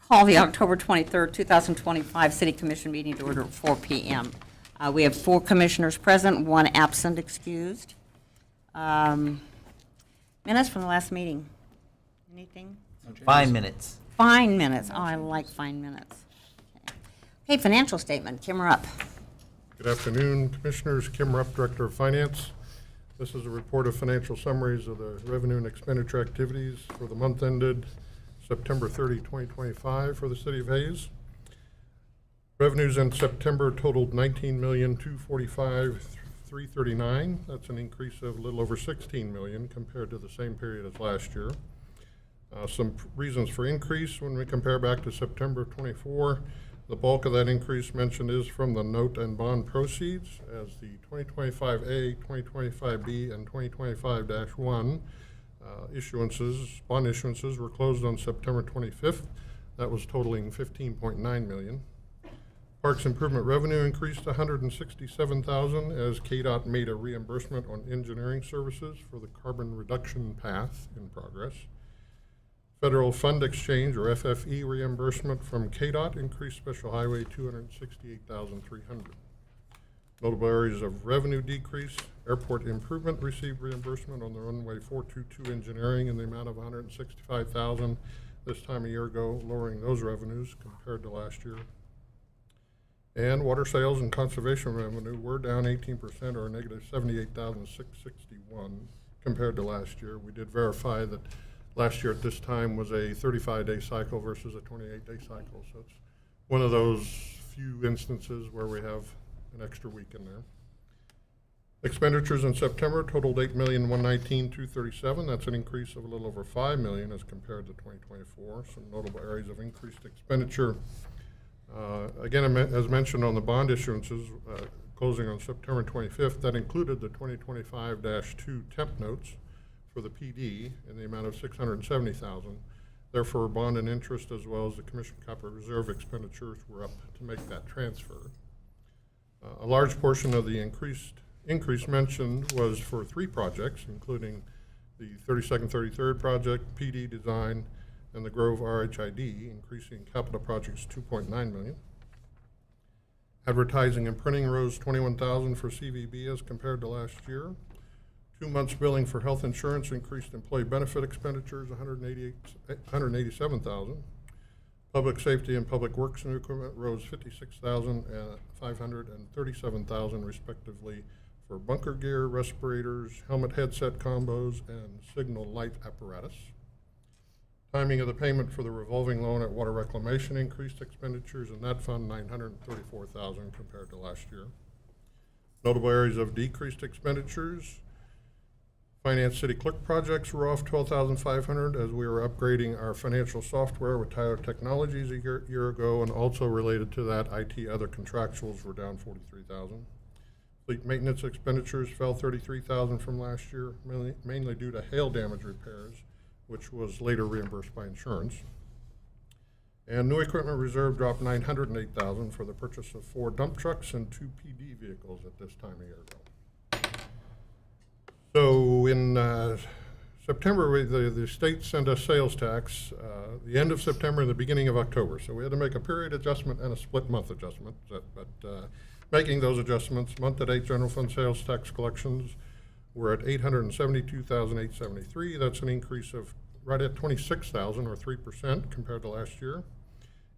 Call the October 23rd, 2025 City Commission meeting to order at 4 p.m. We have 4 commissioners present, 1 absent, excused. Minutes from the last meeting. Anything? Fine minutes. Fine minutes. Oh, I like fine minutes. Okay, financial statement. Kim, we're up. Good afternoon, Commissioners. Kim Rupp, Director of Finance. This is a report of financial summaries of the revenue and expenditure activities for the month ended September 30, 2025 for the City of Hayes. Revenues in September totaled $19,245,339. That's an increase of a little over $16 million compared to the same period as last year. Some reasons for increase when we compare back to September 24. The bulk of that increase mentioned is from the note and bond proceeds, as the 2025A, 2025B, and 2025-1 bond issuances were closed on September 25th. That was totaling $15.9 million. Parks improvement revenue increased to $167,000 as KDOT made a reimbursement on engineering services for the carbon reduction path in progress. Federal Fund Exchange, or FFE, reimbursement from KDOT increased Special Highway $268,300. Notable areas of revenue decrease: airport improvement received reimbursement on the runway 422 engineering in the amount of $165,000 this time a year ago, lowering those revenues compared to last year. And water sales and conservation revenue were down 18%, or a negative $78,661 compared to last year. We did verify that last year at this time was a 35-day cycle versus a 28-day cycle. So it's one of those few instances where we have an extra week in there. Expenditures in September totaled $8,119,237. That's an increase of a little over $5 million as compared to 2024. Some notable areas of increased expenditure. Again, as mentioned on the bond issuances closing on September 25th, that included the 2025-2 temp notes for the PD in the amount of $670,000. Therefore, bond and interest as well as the Commission Capital Reserve expenditures were up to make that transfer. A large portion of the increase mentioned was for 3 projects, including the 32nd, 33rd project, PD design, and the Grove RHID, increasing capital projects $2.9 million. Advertising and printing rose $21,000 for CVB as compared to last year. 2 months billing for health insurance increased employee benefit expenditures $187,000. Public safety and public works and equipment rose $56,500 and $37,000 respectively for bunker gear, respirators, helmet headset combos, and signal light apparatus. Timing of the payment for the revolving loan at water reclamation increased expenditures in that fund $934,000 compared to last year. Notable areas of decreased expenditures: finance city clerk projects were off $12,500 as we were upgrading our financial software with Tyler Technologies a year ago, and also related to that, IT other contractuals were down $43,000. Fleet maintenance expenditures fell $33,000 from last year, mainly due to hail damage repairs, which was later reimbursed by insurance. And new equipment reserve dropped $908,000 for the purchase of 4 dump trucks and 2 PD vehicles at this time a year ago. So in September, the state sent us sales tax the end of September and the beginning of October. So we had to make a period adjustment and a split month adjustment. But making those adjustments, month-to-date general fund sales tax collections were at $872,873. That's an increase of right at $26,000 or 3% compared to last year.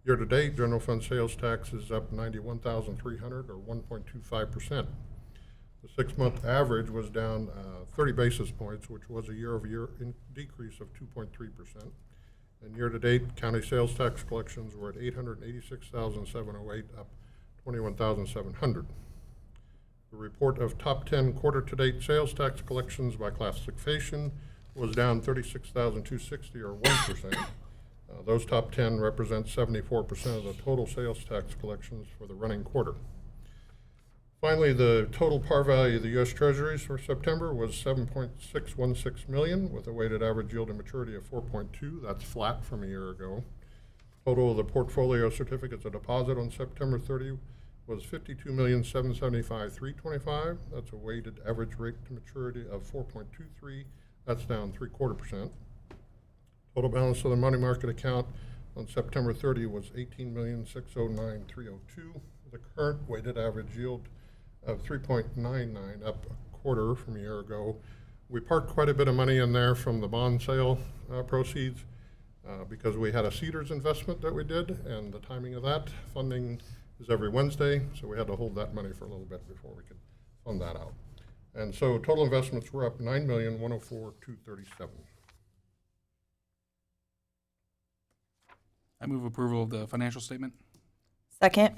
Year-to-date general fund sales tax is up $91,300 or 1.25%. The 6-month average was down 30 basis points, which was a year-over-year decrease of 2.3%. And year-to-date, county sales tax collections were at $886,708, up $21,700. The report of top 10 quarter-to-date sales tax collections by classification was down $36,260 or 1%. Those top 10 represent 74% of the total sales tax collections for the running quarter. Finally, the total par value of the U.S. Treasuries for September was $7.616 million, with a weighted average yield to maturity of 4.2. That's flat from a year ago. Total of the portfolio certificates of deposit on September 30 was $52,775,325. That's a weighted average rate to maturity of 4.23. That's down 0.75%. Total balance of the money market account on September 30 was 18,609,302. The current weighted average yield of 3.99, up a quarter from a year ago. We parked quite a bit of money in there from the bond sale proceeds because we had a Cedars investment that we did, and the timing of that funding is every Wednesday, so we had to hold that money for a little bit before we could fund that out. And so total investments were up $9,104,237. I move approval of the financial statement. Second.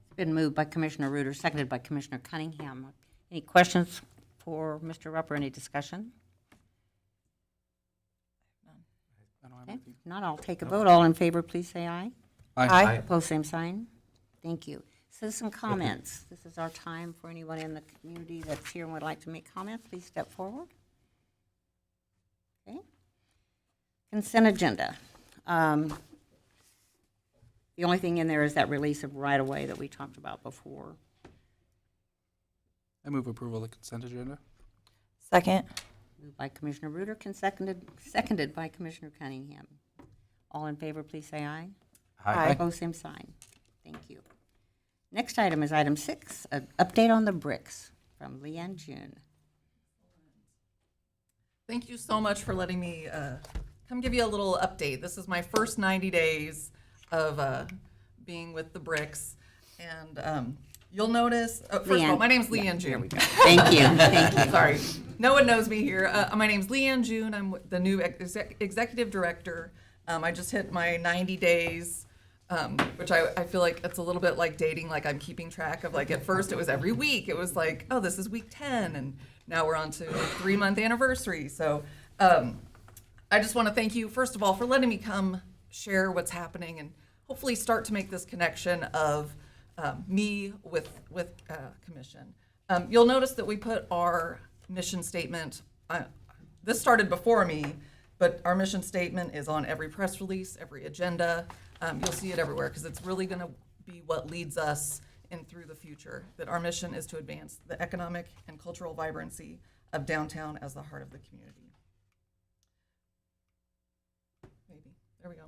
It's been moved by Commissioner Reuter, seconded by Commissioner Cunningham. Any questions for Mr. Rupp or any discussion? I don't have Okay, anything. if not, I'll take a vote. All in favor, please say aye. Aye. Opposed, same sign. Thank you. Citizen comments. This is our time for anyone in the community that's here and would like to make comment. Please step forward. Okay. Consent agenda. The only thing in there is that release of right-of-way that we talked about before. I move approval of the consent agenda. Second. Moved by Commissioner Reuter, seconded by Commissioner Cunningham. All in favor, please say aye. Aye. Opposed, same sign. Thank you. Next item is item 6, an update on the bricks from Leanne June. Thank you so much for letting me come give you a little update. This is my first 90 days of being with the bricks. And you'll notice, first of all, my name's Leanne June. There we go. Thank you, thank you. Sorry, no one knows me here. My name's Leanne June. I'm the new executive director. I just hit my 90 days, which I feel like it's a little bit like dating, like I'm keeping track of, like at first it was every week. It was like, oh, this is week 10, and now we're on to 3-month anniversary. So I just want to thank you, first of all, for letting me come share what's happening and hopefully start to make this connection of me with commission. You'll notice that we put our mission statement, this started before me, but our mission statement is on every press release, every agenda. You'll see it everywhere because it's really going to be what leads us in through the future, that our mission is to advance the economic and cultural vibrancy of downtown as the heart of the community. Maybe, there we go.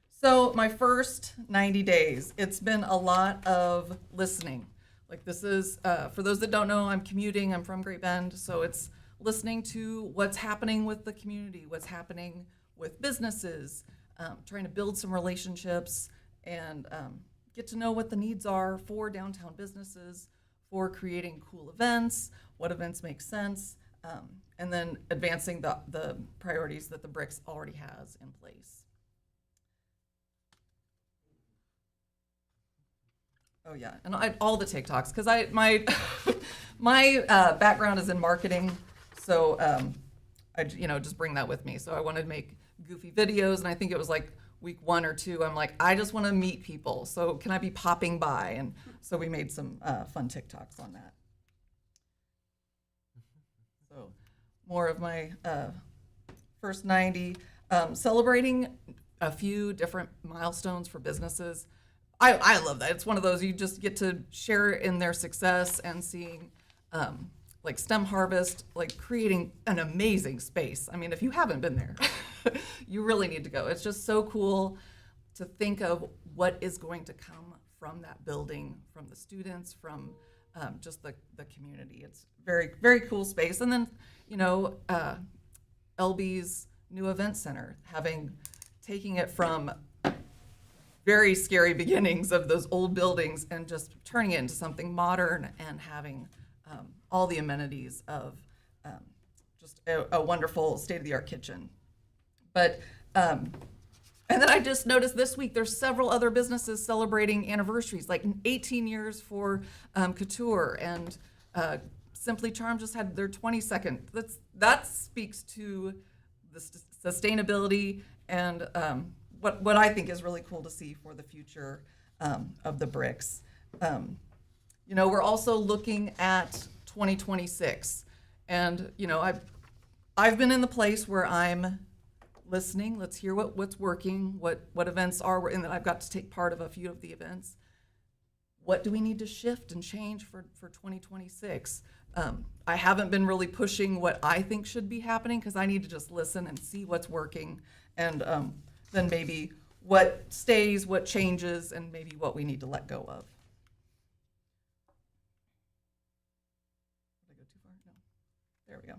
So my first 90 days, it's been a lot of listening. Like this is, for those that don't know, I'm commuting, I'm from Great Bend, so it's listening to what's happening with the community, what's happening with businesses, trying to build some relationships and get to know what the needs are for downtown businesses, for creating cool events, what events make sense, and then advancing the priorities that the bricks already has in place. Oh yeah, and all the TikToks, because my background is in marketing, so I just bring that with me. So I wanted to make goofy videos, and I think it was like week 1 or 2. I'm like, I just want to meet people, so can I be popping by? And so we made some fun TikToks on that. So more of my first 90, celebrating a few different milestones for businesses. I love that. It's one of those you just get to share in their success and seeing like STEM Harvest, like creating an amazing space. I mean, if you haven't been there, you really need to go. It's just so cool to think of what is going to come from that building, from the students, from just the community. It's very, very cool space. And then, LB's new event center, taking it from very scary beginnings of those old buildings and just turning it into something modern and having all the amenities of just a wonderful state-of-the-art kitchen. But, and then I just noticed this week, there's several other businesses celebrating anniversaries, like 18 years for Couture, and Simply Charmed just had their 22nd. That speaks to the sustainability and what I think is really cool to see for the future of the bricks. We're also looking at 2026, and I've been in the place where I'm listening. Let's hear what's working, what events are, and then I've got to take part of a few of the events. What do we need to shift and change for 2026? I haven't been really pushing what I think should be happening because I need to just listen and see what's working, and then maybe what stays, what changes, and maybe what we need to let go of. Did I go too far? No. There we go.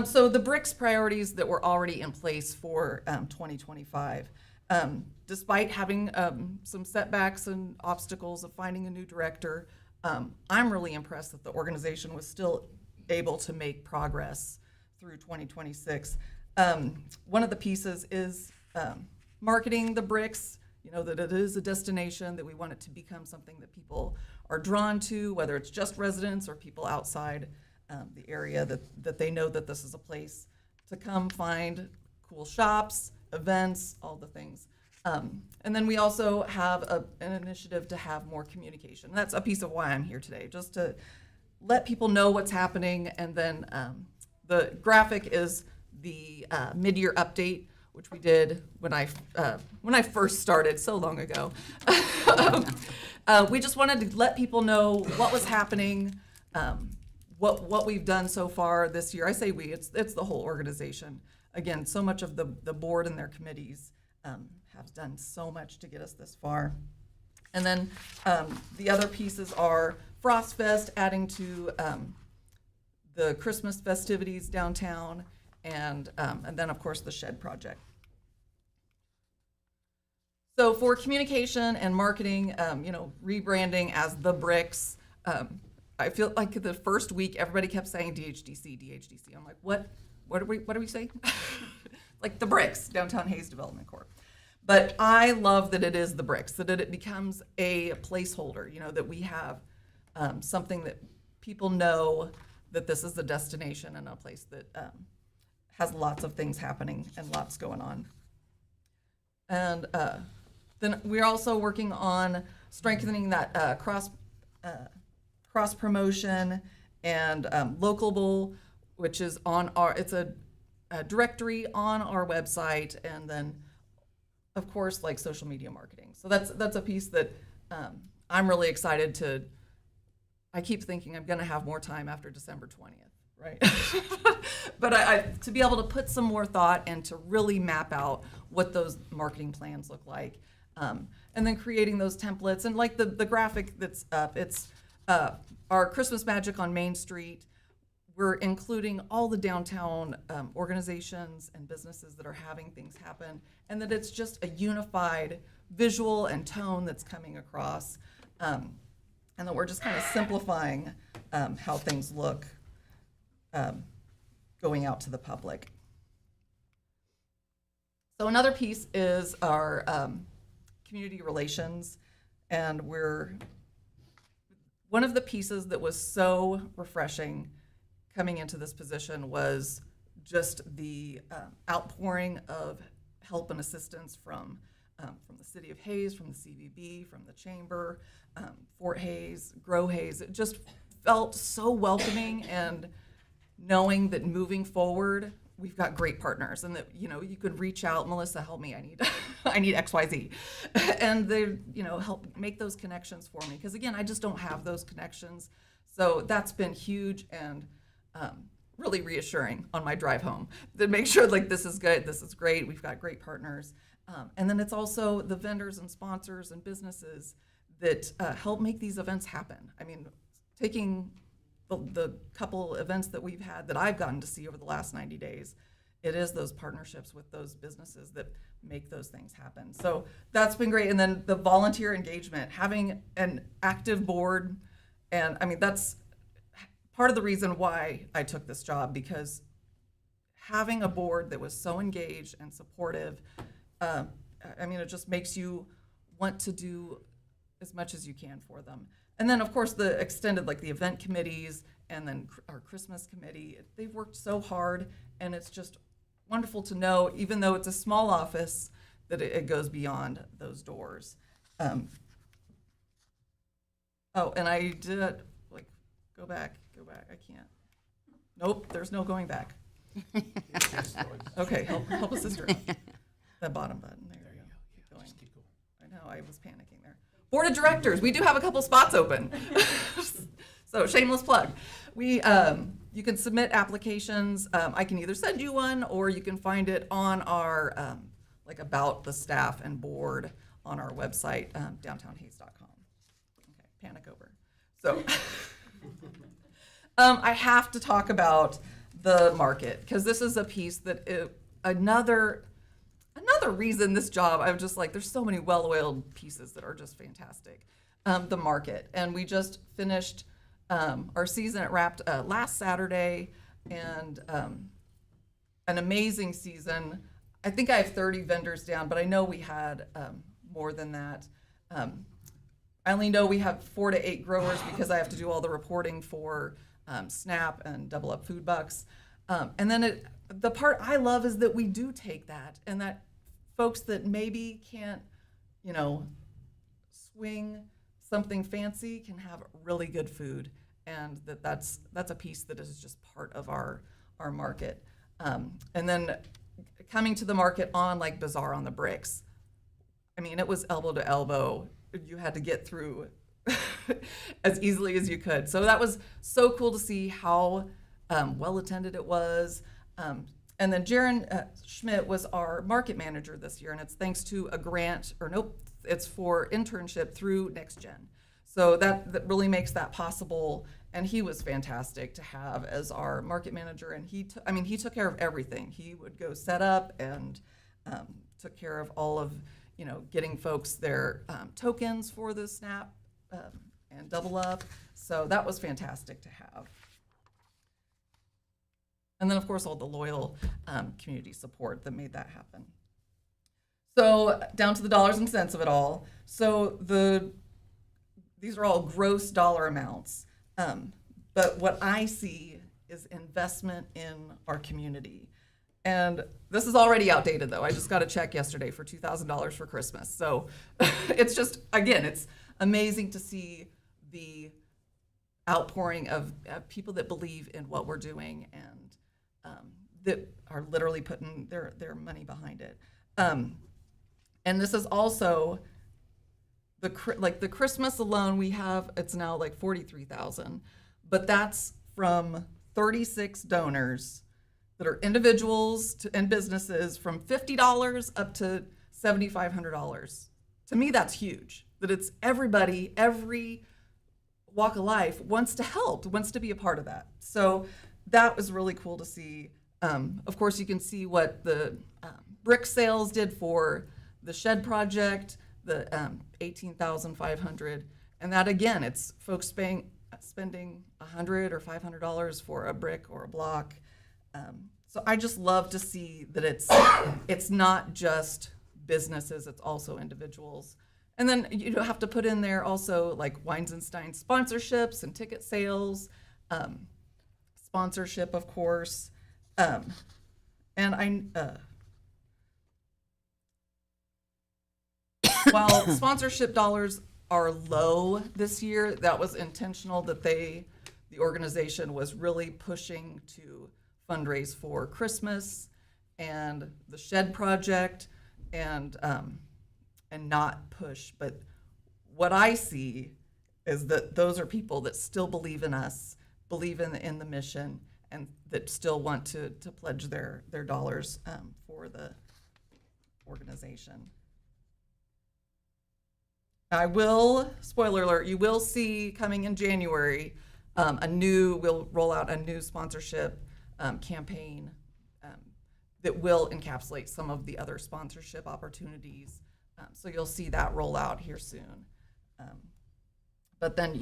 So the BRICS priorities that were already in place for 2025, despite having some setbacks and obstacles of finding a new director, I'm really impressed that the organization was still able to make progress through 2026. One of the pieces is marketing the BRICS, that it is a destination, that we want it to become something that people are drawn to, whether it's just residents or people outside the area, that they know that this is a place to come find cool shops, events, all the things. And then we also have an initiative to have more communication. That's a piece of why I'm here today, just to let people know what's happening. And then the graphic is the mid-year update, which we did when I first started so long ago. We just wanted to let people know what was happening, what we've done so far this year. I say we, it's the whole organization. Again, so much of the board and their committees have done so much to get us this far. And then the other pieces are Frost Fest, adding to the Christmas festivities downtown, and then of course the Shed Project. So for communication and marketing, rebranding as the BRICS, I feel like the first week everybody kept saying DHDC. I'm like, what do we say? Like the BRICS, Downtown Hayes Development Corp. But I love that it is the BRICS, that it becomes a placeholder, that we have something that people know that this is the destination and a place that has lots of things happening and lots going on. And then we're also working on strengthening that cross promotion and Localable, which is on it's a directory on our website, and then of course like social media marketing. So that's a piece that I'm really excited to. I keep thinking I'm going to have more time after December 20th, right? But to be able to put some more thought and to really map out what those marketing plans look like, and then creating those templates, and like the graphic that's up, it's our Christmas Magic on Main Street. We're including all the downtown organizations and businesses that are having things happen, and that it's just a unified visual and tone that's coming across, and that we're just kind of simplifying how things look going out to the public. So another piece is our community relations, and one of the pieces that was so refreshing coming into this position was just the outpouring of help and assistance from the City of Hayes, from the CVB, from the Chamber, Fort Hayes, Grow Hayes. It just felt so welcoming, and knowing that moving forward, we've got great partners, and that you could reach out, Melissa, help me, I need XYZ, and they help make those connections for me, because again, I just don't have those connections. So that's been huge, and really reassuring on my drive home to make sure like this is good, this is great, we've got great partners. And then it's also the vendors and sponsors and businesses that help make these events happen. I mean, taking the couple events that we've had that I've gotten to see over the last 90 days, it is those partnerships with those businesses that make those things happen. So that's been great. And then the volunteer engagement, having an active board, and I mean, that's part of the reason why I took this job, because having a board that was so engaged and supportive, I mean, it just makes you want to do as much as you can for them. And then, of course, the extended, like the event committees, and then our Christmas committee, they've worked so hard, and it's just wonderful to know, even though it's a small office, that it goes beyond those doors. Oh, and I did, like, go back, I can't. Nope, there's no going back. Okay, help a sister. That bottom button, there you go. Keep going. Just keep going. I know, I was panicking there. Board of Directors, we do have a couple spots open. So shameless plug. You can submit applications. I can either send you one, or you can find it on our like about the staff and board on our website, downtownhays.com. Okay, panic over. So I have to talk about the market, because this is a piece that another reason this job, I'm just like, there's so many well-oiled pieces that are just fantastic. The market, and we just finished our season. It wrapped last Saturday, and an amazing season. I think I have 30 vendors down, but I know we had more than that. I only know we have 4 to 8 growers because I have to do all the reporting for SNAP and Double Up Food Bucks. And then the part I love is that we do take that, and that folks that maybe can't, swing something fancy can have really good food, and that's a piece that is just part of our market. And then coming to the market on like Bazaar on the Bricks, I mean, it was elbow to elbow. You had to get through as easily as you could. So that was so cool to see how well attended it was. And then Jaron Schmidt was our market manager this year, and it's thanks to a grant, it's for internship through Next-Gen. So that really makes that possible, and he was fantastic to have as our market manager, and he took care of everything. He would go set up and took care of all of, getting folks their tokens for the SNAP and Double Up. So that was fantastic to have. And then, of course, all the loyal community support that made that happen. So down to the dollars and cents of it all. So these are all gross dollar amounts. But what I see is investment in our community. And this is already outdated, though. I just got a check yesterday for $2,000 for Christmas. So it's just, again, it's amazing to see the outpouring of people that believe in what we're doing and that are literally putting their money behind it. And this is also the Christmas alone, we have, it's now like 43,000, but that's from 36 donors that are individuals and businesses, from $50 up to $7,500. To me, that's huge, that it's everybody, every walk of life wants to help, wants to be a part of that. So that was really cool to see. Of course, you can see what the brick sales did for the shed project, the $18,500, and that again, it's folks spending $100 or $500 for a brick or a block. So I just love to see that it's not just businesses, it's also individuals. And then you have to put in there also like Wines and Stein sponsorships and ticket sales, sponsorship, of course. And while sponsorship dollars are low this year, that was intentional, that the organization was really pushing to fundraise for Christmas and the shed project and not push. But what I see is that those are people that still believe in us, believe in the mission, and that still want to pledge their dollars for the organization. I will, spoiler alert, you will see coming in January, we'll roll out a new sponsorship campaign that will encapsulate some of the other sponsorship opportunities. So you'll see that roll out here soon. But then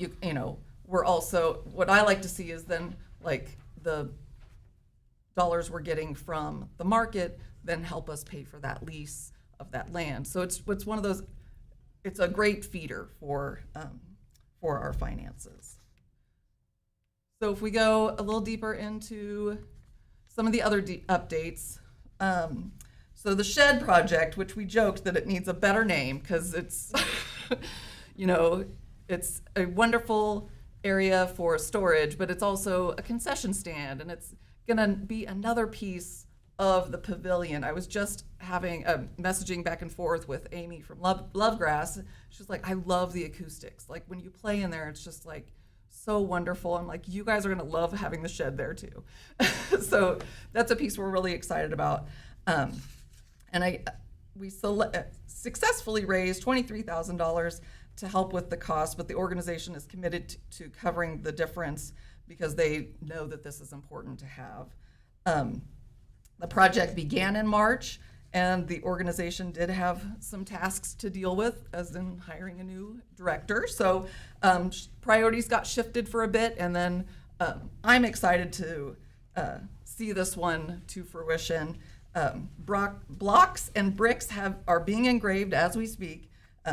we're also, what I like to see is then like the dollars we're getting from the market then help us pay for that lease of that land. So it's one of those, it's a great feeder for our finances. So if we go a little deeper into some of the other updates, so the shed project, which we joked that it needs a better name because it's, it's a wonderful area for storage, but it's also a concession stand, and it's gonna be another piece of the pavilion. I was just having a messaging back and forth with Amy from Lovegrass. She's like, I love the acoustics. Like when you play in there, it's just like so wonderful. I'm like, you guys are gonna love having the shed there too. So that's a piece we're really excited about. And successfully raised $23,000 to help with the cost, but the organization is committed to covering the difference because they know that this is important to have. The project began in March, and the organization did have some tasks to deal with, as in hiring a new director. So priorities got shifted for a bit, and then I'm excited to see this one to fruition. Blocks and bricks are being engraved as we speak.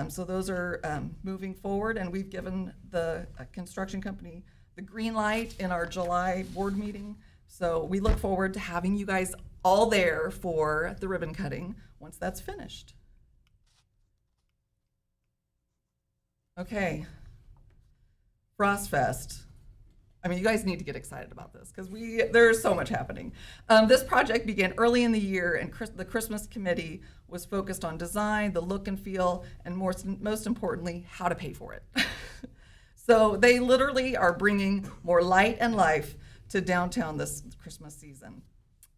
So those are moving forward, and we've given the construction company the green light in our July board meeting. So we look forward to having you guys all there for the ribbon cutting once that's finished. Okay. Frostfest. I mean, you guys need to get excited about this because there's so much happening. This project began early in the year, and the Christmas committee was focused on design, the look and feel, and most importantly, how to pay for it. So they literally are bringing more light and life to downtown this Christmas season.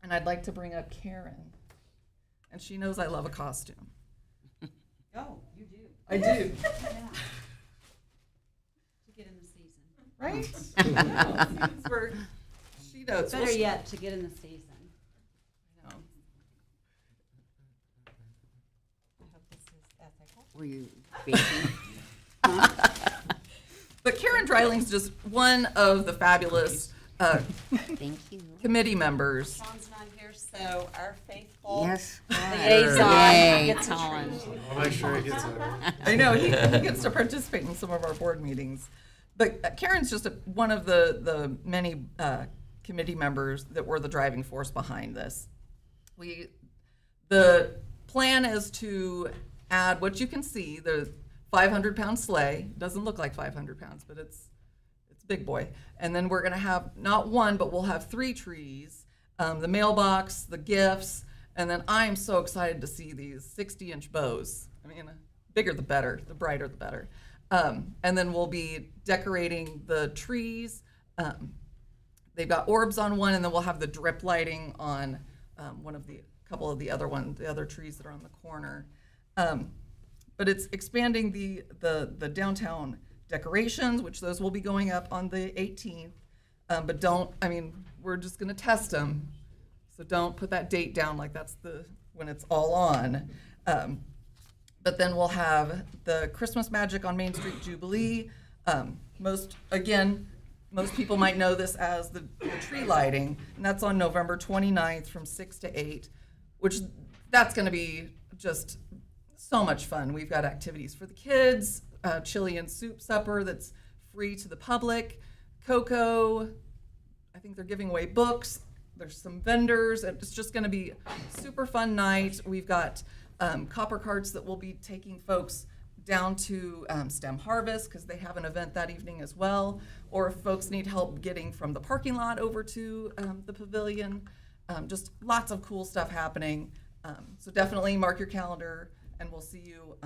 And I'd like to bring up Karen, and she knows I love a costume. Oh, you do. I do, To get in the season. right? She knows. Better yet, to get in the season. No. I hope this is ethical. Were you baking? But Karen Dreiling's just one of the fabulous Thank you. committee members. Sean's not here, so our faithful Yes. liaison Yay, gets a Colin. treat. I'll make sure it gets over. I know, he gets to participate in some of our board meetings. But Karen's just one of the many committee members that were the driving force behind this. The plan is to add what you can see, the 500-pound sleigh. Doesn't look like 500 pounds, but it's big boy. And then we're going to have not one, but we'll have 3 trees, the mailbox, the gifts, and then I'm so excited to see these 60-inch bows. I mean, bigger the better, the brighter the better. And then we'll be decorating the trees. They've got orbs on one, and then we'll have the drip lighting on couple of the other trees that are on the corner. But it's expanding the downtown decorations, which those will be going up on the 18th. But we're just gonna test them. So don't put that date down like that's when it's all on. But then we'll have the Christmas Magic on Main Street Jubilee. Most people might know this as the tree lighting, and that's on November 29th from 6 to 8, which that's gonna be just so much fun. We've got activities for the kids, chili and soup supper that's free to the public, cocoa, I think they're giving away books, there's some vendors, and it's just gonna be a super fun night. We've got copper carts that will be taking folks down to STEM Harvest because they have an event that evening as well, or if folks need help getting from the parking lot over to the pavilion. Just lots of cool stuff happening. So definitely mark your calendar, and we'll see you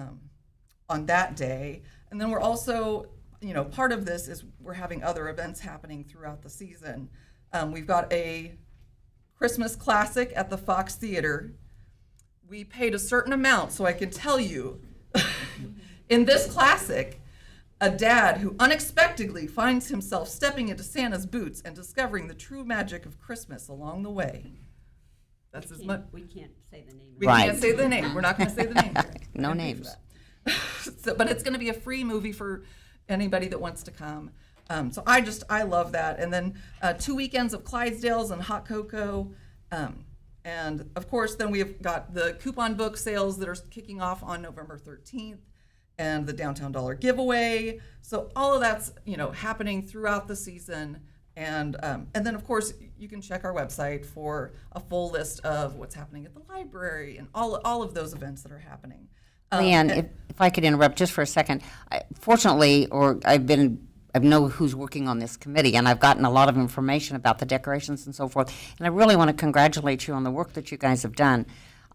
on that day. And then we're also, part of this is we're having other events happening throughout the season. We've got a Christmas classic at the Fox Theater. We paid a certain amount, so I can tell you, in this classic, a dad who unexpectedly finds himself stepping into Santa's boots and discovering the true magic of Christmas along the way. That's as much. We can't say the name. We Right. can't say the name. We're not going to say the name. here. No Can't pay names. for that. But it's going to be a free movie for anybody that wants to come. So I love that. And then 2 weekends of Clydesdales and hot cocoa. And of course, then we've got the coupon book sales that are kicking off on November 13th, and the Downtown Dollar giveaway. So all of that's happening throughout the season. And then of course you can check our website for a full list of what's happening at the library and all of those events that are happening. Leanne, if I could interrupt just for a second. Fortunately, I know who's working on this committee, and I've gotten a lot of information about the decorations and so forth, and I really want to congratulate you on the work that you guys have done.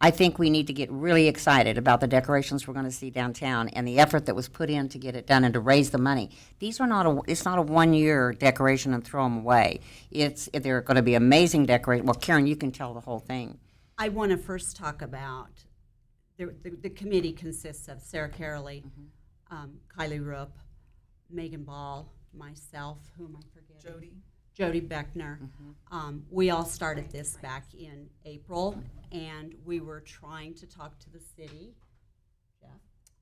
I think we need to get really excited about the decorations we're going to see downtown and the effort that was put in to get it done and to raise the money. It's not a one-year decoration and throw them away. They're going to be amazing decorations. Well, Karen, you can tell the whole thing. I want to first talk about the committee consists of Sarah Caroley, Kylie Rupp, Megan Ball, myself, who am I forgetting? Jody Beckner. We all started this back in April, and we were trying to talk to the city, Jeff,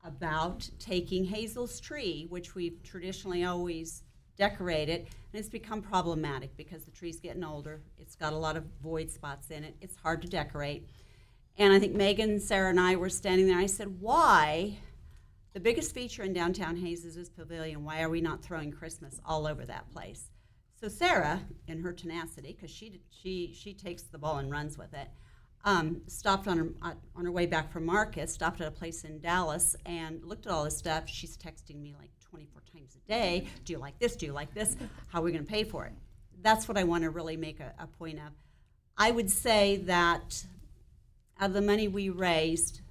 about taking Hazel's tree, which we've traditionally always decorated, and it's become problematic because the tree's getting older. It's got a lot of void spots in it. It's hard to decorate. And I think Megan, Sarah, and I were standing there. I said, why? The biggest feature in downtown Hayes is this pavilion. Why are we not throwing Christmas all over that place? So Sarah, in her tenacity, because she takes the ball and runs with it, stopped on her way back from Marcus, stopped at a place in Dallas and looked at all this stuff. She's texting me like 24 times a day. Do you like this? Do you like this? How are we going to pay for it? That's what I want to really make a point of. I would say that out of the money we raised,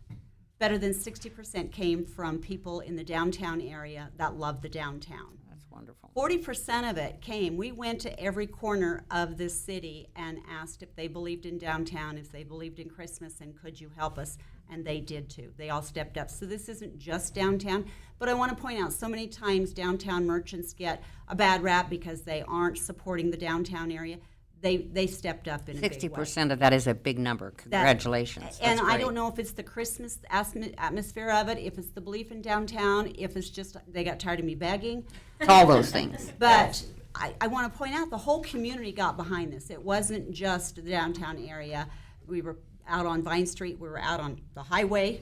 better than 60% came from people in the downtown area that love the downtown. That's wonderful. 40% of it came. We went to every corner of this city and asked if they believed in downtown, if they believed in Christmas, and could you help us? And they did too. They all stepped up. So this isn't just downtown, but I want to point out so many times downtown merchants get a bad rap because they aren't supporting the downtown area. They stepped up in a big way. 60% of that is a big number. Congratulations. And That's I great. don't know if it's the Christmas atmosphere of it, if it's the belief in downtown, if it's just they got tired of me begging. It's all those things. But I want to point out the whole community got behind this. It wasn't just the downtown area. We were out on Vine Street. We were out on the highway.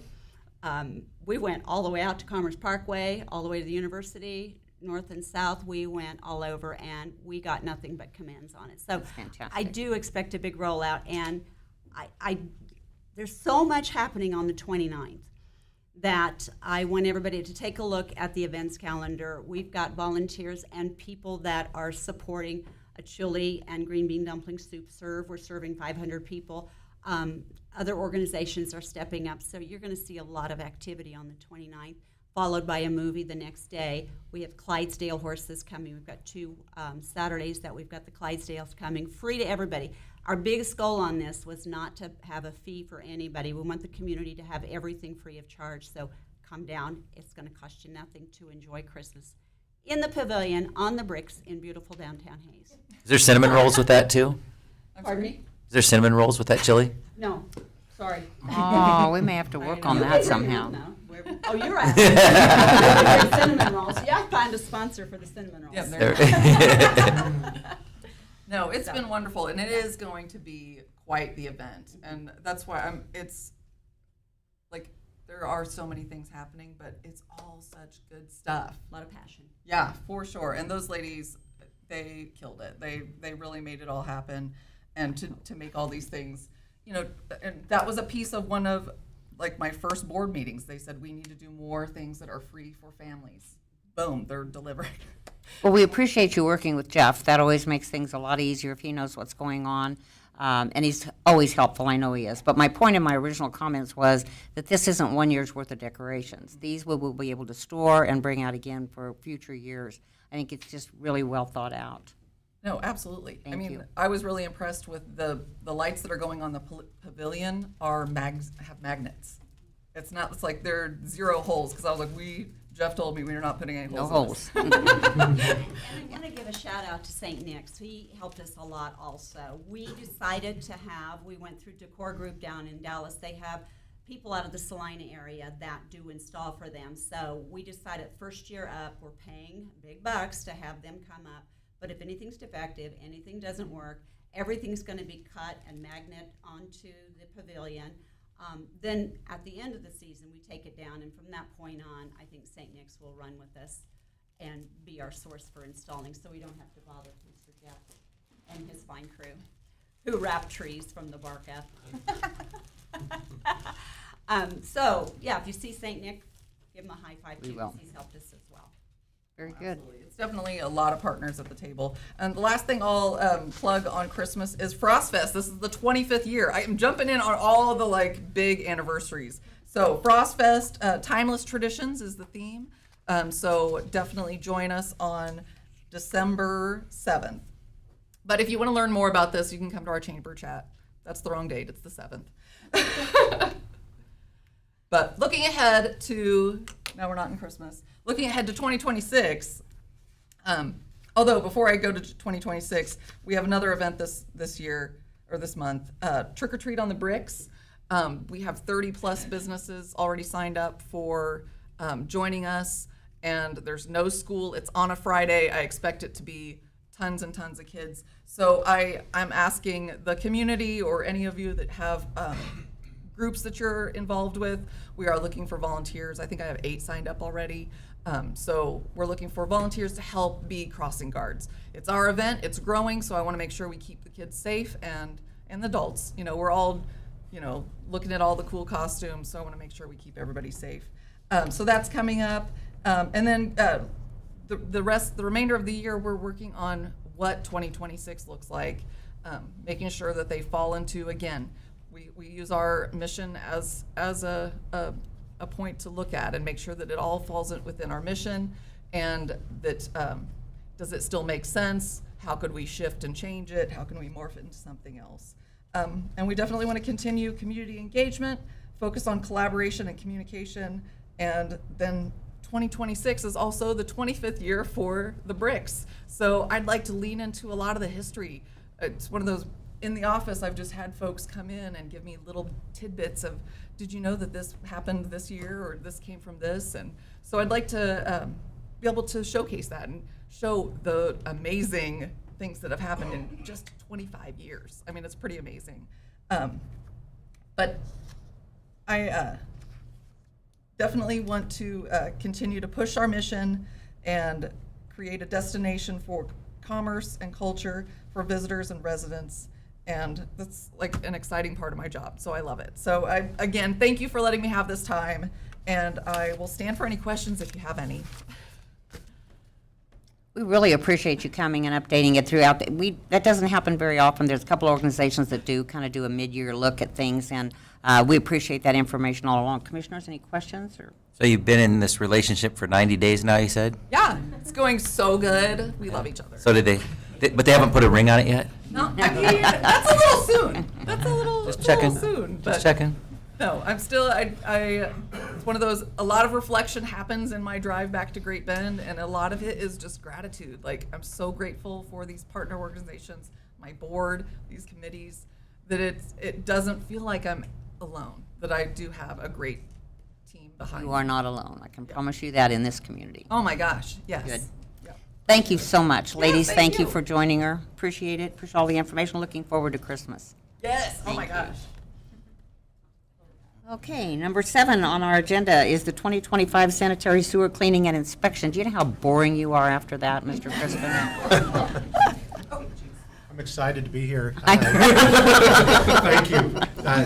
We went all the way out to Commerce Parkway, all the way to the university, north and south. We went all over, and we got nothing but commends on it. So That's fantastic. I do expect a big rollout, and there's so much happening on the 29th that I want everybody to take a look at the events calendar. We've got volunteers and people that are supporting a chili and green bean dumpling soup serve. We're serving 500 people. Other organizations are stepping up, so you're going to see a lot of activity on the 29th, followed by a movie the next day. We have Clydesdale horses coming. We've got 2 Saturdays that we've got the Clydesdales coming, free to everybody. Our biggest goal on this was not to have a fee for anybody. We want the community to have everything free of charge, so come down. It's going to cost you nothing to enjoy Christmas in the pavilion, on the bricks, in beautiful downtown Hayes. Is there cinnamon rolls with that too? Pardon me? Is there cinnamon rolls with that chili? No, sorry. Oh, we may have to work on that somehow. No. Oh, you're asking. Cinnamon rolls. Yeah, find a sponsor for the cinnamon rolls. Yeah, No, it's been wonderful, and it is going to be quite the event, and that's why it's like there are so many things happening, but it's all such good stuff. A lot of passion. Yeah, for sure. And those ladies, they killed it. They really made it all happen, and to make all these things, and that was a piece of one of like my first board meetings. They said we need to do more things that are free for families. Boom, they're delivering. Well, we appreciate you working with Jeff. That always makes things a lot easier if he knows what's going on. And he's always helpful, I know he is. But my point in my original comments was that this isn't 1 year's worth of decorations. These we will be able to store and bring out again for future years. I think it's just really well thought out. No, absolutely. Thank you. I was really impressed with the lights that are going on the pavilion have magnets. It's like they're 0 holes, because I was like, Jeff told me we are not putting any No holes in holes. And I want to give a shout out to St. Nick's. He helped us a lot also. We decided we went through Decor Group down in Dallas. They have people out of the Salina area that do install for them. So we decided first year up, we're paying big bucks to have them come up. But if anything's defective, anything doesn't work, everything's going to be cut and magnet onto the pavilion. Then at the end of the season, we take it down, and from that point on, I think St. Nick's will run with us and be our source for installing, so we don't have to bother Mr. Jeff and his fine crew, who wrap trees from the bark up. So, yeah, if you see St. Nick, give him a high five, We too, will. 'cause he's helped us as well. Very good. It's definitely a lot of partners at the table. And the last thing I'll plug on Christmas is Frostfest. This is the 25th year. I am jumping in on all the big anniversaries. So Frostfest, Timeless Traditions is the theme. So definitely join us on December 7th. But if you want to learn more about this, you can come to our chamber chat. That's the wrong date. It's the 7th. But looking ahead to, now we're not in Christmas, looking ahead to 2026, although before I go to 2026, we have another event this year, or this month, Trick or Treat on the Bricks. We have 30 plus businesses already signed up for joining us, and there's no school. It's on a Friday. I expect it to be tons and tons of kids. So I'm asking the community or any of you that have groups that you're involved with, we are looking for volunteers. I think I have 8 signed up already. So we're looking for volunteers to help be crossing guards. It's our event, it's growing, so I want to make sure we keep the kids safe and the adults. You know, we're all, you know, looking at all the cool costumes, so I want to make sure we keep everybody safe. So that's coming up. And then the remainder of the year, we're working on what 2026 looks like, making sure that they fall into, again, we use our mission as a point to look at and make sure that it all falls within our mission, and that does it still make sense? How could we shift and change it? How can we morph it into something else? And we definitely want to continue community engagement, focus on collaboration and communication, and then 2026 is also the 25th year for the Bricks. So I'd like to lean into a lot of the history. It's one of those, in the office, I've just had folks come in and give me little tidbits of, did you know that this happened this year, or this came from this? And so I'd like to be able to showcase that and show the amazing things that have happened in just 25 years. I mean, it's pretty amazing. But I definitely want to continue to push our mission and create a destination for commerce and culture for visitors and residents. And that's like an exciting part of my job, so I love it. So again, thank you for letting me have this time, and I will stand for any questions if you have any. We really appreciate you coming and updating it throughout. That doesn't happen very often. There's a couple organizations that do kind of do a mid-year look at things, and we appreciate that information all along. Commissioners, any questions? Or? So you've been in this relationship for 90 days now, you said? Yeah, it's going so good. We love each other. So but they haven't put a ring on it yet? No, I mean, that's a little soon. That's a little, Just a little checking. soon. Just checking. No, I'm still, it's one of those, a lot of reflection happens in my drive back to Great Bend, and a lot of it is just gratitude. Like, I'm so grateful for these partner organizations, my board, these committees, that it doesn't feel like I'm alone, that I do have a great team behind me. You are not alone. I can promise you that in this community. Oh my gosh, yes. Good. Yep. Thank you so much. Ladies, thank thank you you. for joining her. Appreciate it. Appreciate all the information. Looking forward to Christmas. Yes, oh my gosh. Okay, number 7 on our agenda is the 2025 sanitary sewer cleaning and inspection. Do you know how boring you are after that, Mr. Crispin? I'm excited to be here. Thank you.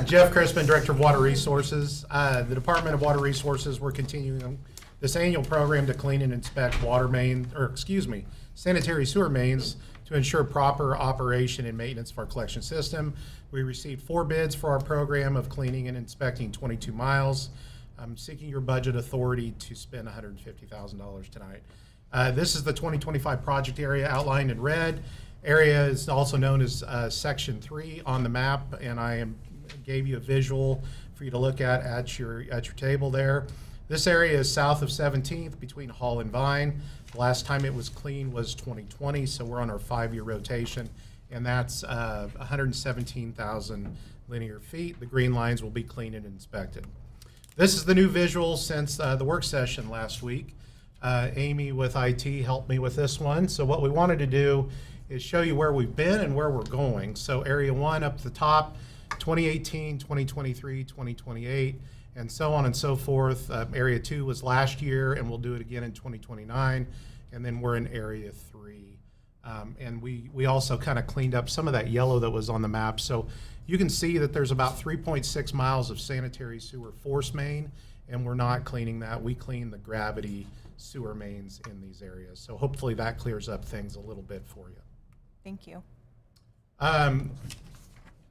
Jeff Crispin, Director of Water Resources. The Department of Water Resources, we're continuing this annual program to clean and inspect sanitary sewer mains to ensure proper operation and maintenance of our collection system. We received 4 bids for our program of cleaning and inspecting 22 miles. I'm seeking your budget authority to spend $150,000 tonight. This is the 2025 project area outlined in red. Area is also known as Section 3 on the map, and I gave you a visual for you to look at your table there. This area is south of 17th between Hall and Vine. The last time it was cleaned was 2020, so we're on our 5-year rotation, and that's 117,000 linear feet. The green lines will be cleaned and inspected. This is the new visual since the work session last week. Amy with IT helped me with this one. So what we wanted to do is show you where we've been and where we're going. So Area 1 up the top, 2018, 2023, 2028, and so on and so forth. Area 2 was last year, and we'll do it again in 2029. And then we're in Area 3. And we also kind of cleaned up some of that yellow that was on the map. So you can see that there's about 3.6 miles of sanitary sewer force main, and we're not cleaning that. We clean the gravity sewer mains in these areas. So hopefully that clears up things a little bit for you. Thank you.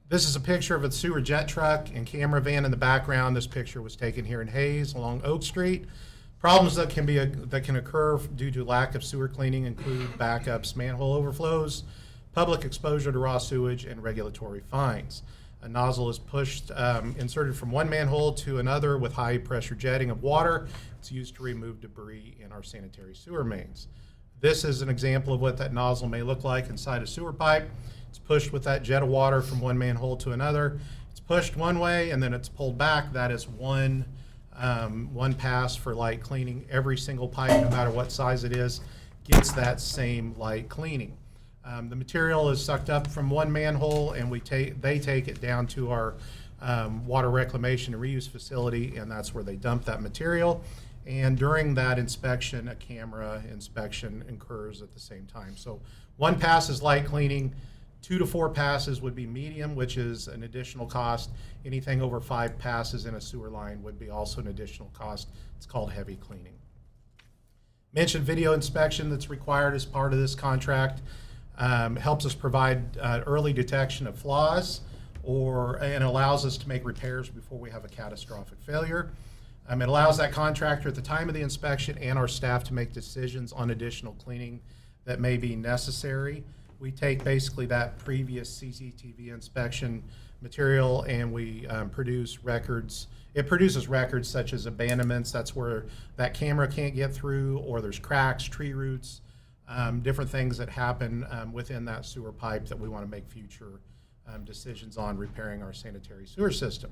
This is a picture of a sewer jet truck and camera van in the background. This picture was taken here in Hayes along Oak Street. Problems that can occur due to lack of sewer cleaning include backups, manhole overflows, public exposure to raw sewage, and regulatory fines. A nozzle is pushed, inserted from one manhole to another with high pressure jetting of water. It's used to remove debris in our sanitary sewer mains. This is an example of what that nozzle may look like inside a sewer pipe. It's pushed with that jet of water from one manhole to another. It's pushed one way and then it's pulled back. That is one pass for light cleaning. Every single pipe, no matter what size it is, gets that same light cleaning. The material is sucked up from one manhole, and they take it down to our water reclamation and reuse facility, and that's where they dump that material. And during that inspection, a camera inspection occurs at the same time. So one pass is light cleaning, 2 to 4 passes would be medium, which is an additional cost. Anything over 5 passes in a sewer line would be also an additional cost. It's called heavy cleaning. Mentioned video inspection that's required as part of this contract. Helps us provide early detection of flaws and allows us to make repairs before we have a catastrophic failure. It allows that contractor at the time of the inspection and our staff to make decisions on additional cleaning that may be necessary. We take basically that previous CCTV inspection material and we produce records. It produces records such as abandonments, that's where that camera can't get through, or there's cracks, tree roots, different things that happen within that sewer pipe that we want to make future decisions on repairing our sanitary sewer system.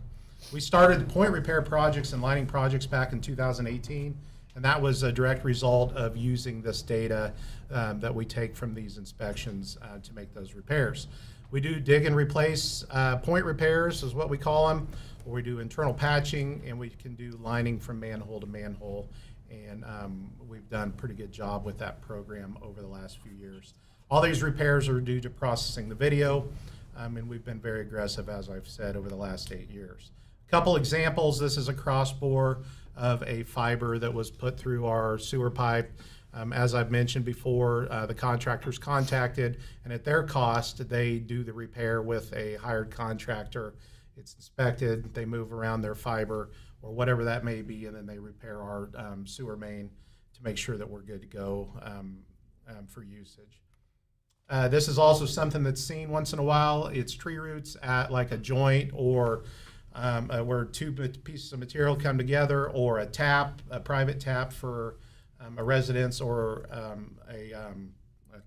We started the point repair projects and lining projects back in 2018, and that was a direct result of using this data that we take from these inspections to make those repairs. We do dig and replace point repairs is what we call them, where we do internal patching, and we can do lining from manhole to manhole. And we've done a pretty good job with that program over the last few years. All these repairs are due to processing the video, and we've been very aggressive, as I've said, over the last 8 years. A couple examples, this is a cross bore of a fiber that was put through our sewer pipe. As I've mentioned before, the contractor's contacted, and at their cost, they do the repair with a hired contractor. It's inspected, they move around their fiber, or whatever that may be, and then they repair our sewer main to make sure that we're good to go for usage. This is also something that's seen once in a while. It's tree roots at like a joint or where 2 pieces of material come together, or a tap, a private tap for a residence or a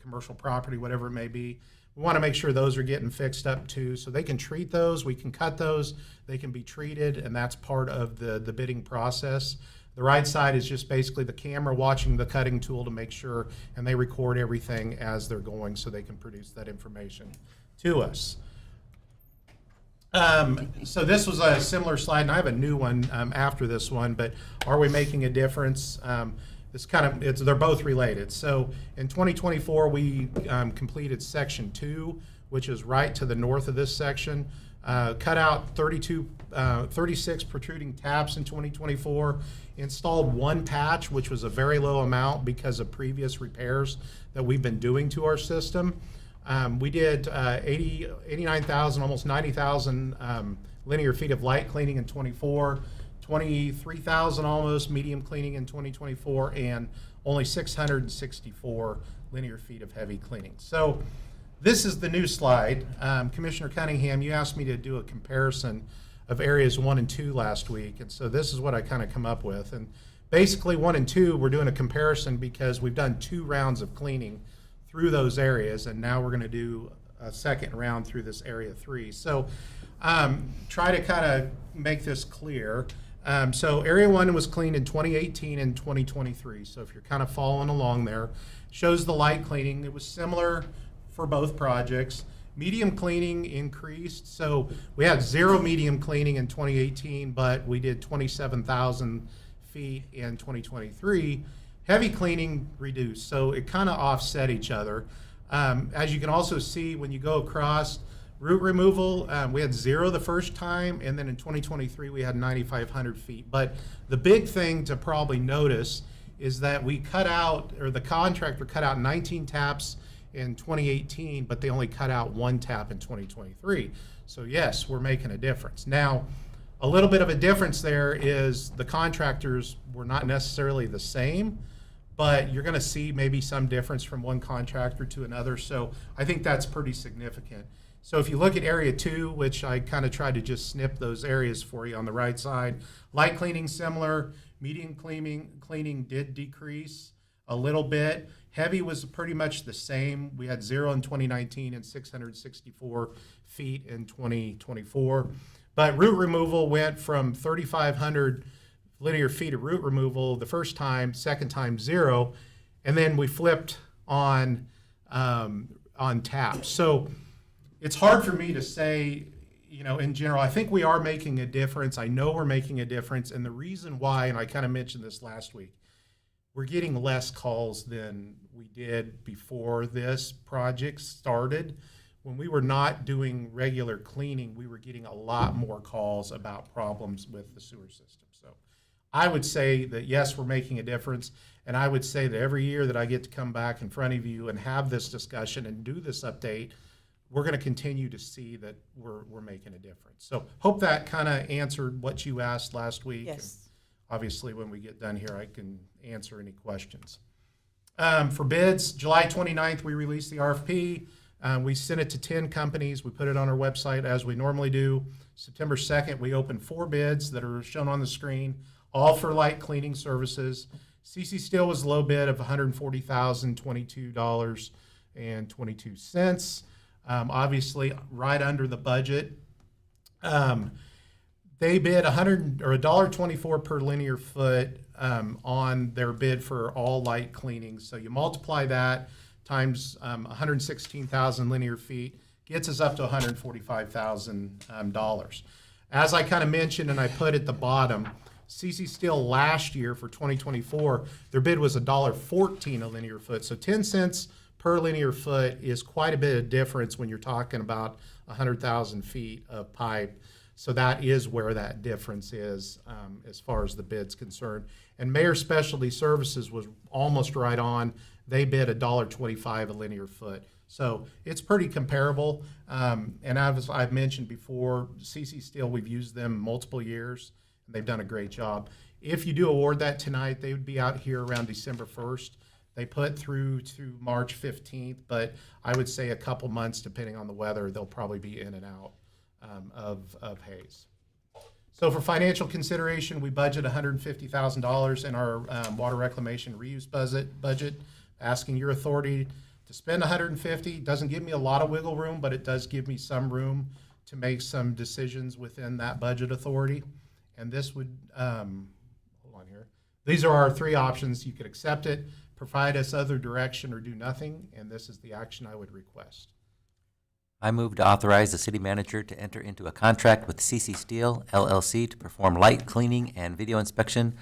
commercial property, whatever it may be. We want to make sure those are getting fixed up too, so they can treat those, we can cut those, they can be treated, and that's part of the bidding process. The right side is just basically the camera watching the cutting tool to make sure, and they record everything as they're going so they can produce that information to us. So this was a similar slide, and I have a new one after this one, but are we making a difference? They're both related. So in 2024, we completed section 2, which is right to the north of this section. Cut out 36 protruding taps in 2024, installed 1 patch, which was a very low amount because of previous repairs that we've been doing to our system. We did 89,000, almost 90,000 linear feet of light cleaning in 24, 23,000 almost medium cleaning in 2024, and only 664 linear feet of heavy cleaning. So this is the new slide. Commissioner Cunningham, you asked me to do a comparison of areas 1 and 2 last week, and so this is what I kind of come up with. And basically 1 and 2, we're doing a comparison because we've done 2 rounds of cleaning through those areas, and now we're going to do a second round through this area 3. So try to kind of make this clear. So area 1 was cleaned in 2018 and 2023. So if you're kind of following along there, shows the light cleaning. It was similar for both projects. Medium cleaning increased. So we had 0 medium cleaning in 2018, but we did 27,000 feet in 2023. Heavy cleaning reduced. So it kind of offset each other. As you can also see when you go across, root removal, we had 0 the first time, and then in 2023 we had 9,500 feet. But the big thing to probably notice is that we cut out, or the contractor cut out 19 taps in 2018, but they only cut out 1 tap in 2023. So yes, we're making a difference. Now, a little bit of a difference there is the contractors were not necessarily the same, but you're gonna see maybe some difference from one contractor to another. So I think that's pretty significant. So if you look at area 2, which I kind of tried to just snip those areas for you on the right side, light cleaning similar, medium cleaning did decrease a little bit. Heavy was pretty much the same. We had 0 in 2019 and 664 feet in 2024. But root removal went from 3,500 linear feet of root removal the first time, second time 0, and then we flipped on taps. So it's hard for me to say, in general. I think we are making a difference. I know we're making a difference, and the reason why, and I kind of mentioned this last week, we're getting less calls than we did before this project started. When we were not doing regular cleaning, we were getting a lot more calls about problems with the sewer system. So I would say that, yes, we're making a difference. And I would say that every year that I get to come back in front of you and have this discussion and do this update, we're going to continue to see that we're making a difference. So hope that kind of answered what you asked last week. Yes. And obviously, when we get done here, I can answer any questions. For bids, July 29th, we released the RFP. We sent it to 10 companies. We put it on our website as we normally do. September 2nd, we opened 4 bids that are shown on the screen, all for light cleaning services. CC Steel was the low bid of $140,022.22. Obviously, right under the budget. They bid $124 per linear foot on their bid for all light cleaning. So you multiply that times 116,000 linear feet, gets us up to $145,000. As I kind of mentioned, and I put at the bottom, CC Steel last year for 2024, their bid was $1.14 a linear foot. So 10 cents per linear foot is quite a bit of difference when you're talking about 100,000 feet of pipe. So that is where that difference is as far as the bid's concerned. And Mayer Specialty Services was almost right on. They bid $1.25 a linear foot. So it's pretty comparable. And as I've mentioned before, CC Steel, we've used them multiple years, and they've done a great job. If you do award that tonight, they would be out here around December 1st. They put through to March 15th, but I would say a couple months, depending on the weather, they'll probably be in and out of Hayes. So for financial consideration, we budget $150,000 in our water reclamation reuse budget, asking your authority to spend $150,000. Doesn't give me a lot of wiggle room, but it does give me some room to make some decisions within that budget authority. And this would, hold on here. These are our 3 options. You could accept it, provide us other direction, or do nothing, and this is the action I would request. I move to authorize the city manager to enter into a contract with CC Steel LLC to perform light cleaning and video inspection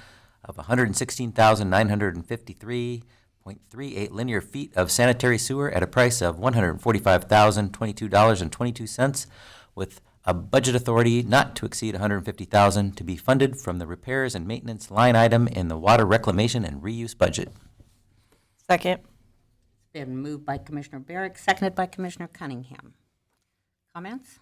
of 116,953.38 linear feet of sanitary sewer at a price of $145,022.22, with a budget authority not to exceed $150,000 to be funded from the repairs and maintenance line item in the water reclamation and reuse budget. Second. It's been moved by Commissioner Barrick, seconded by Commissioner Cunningham. Comments?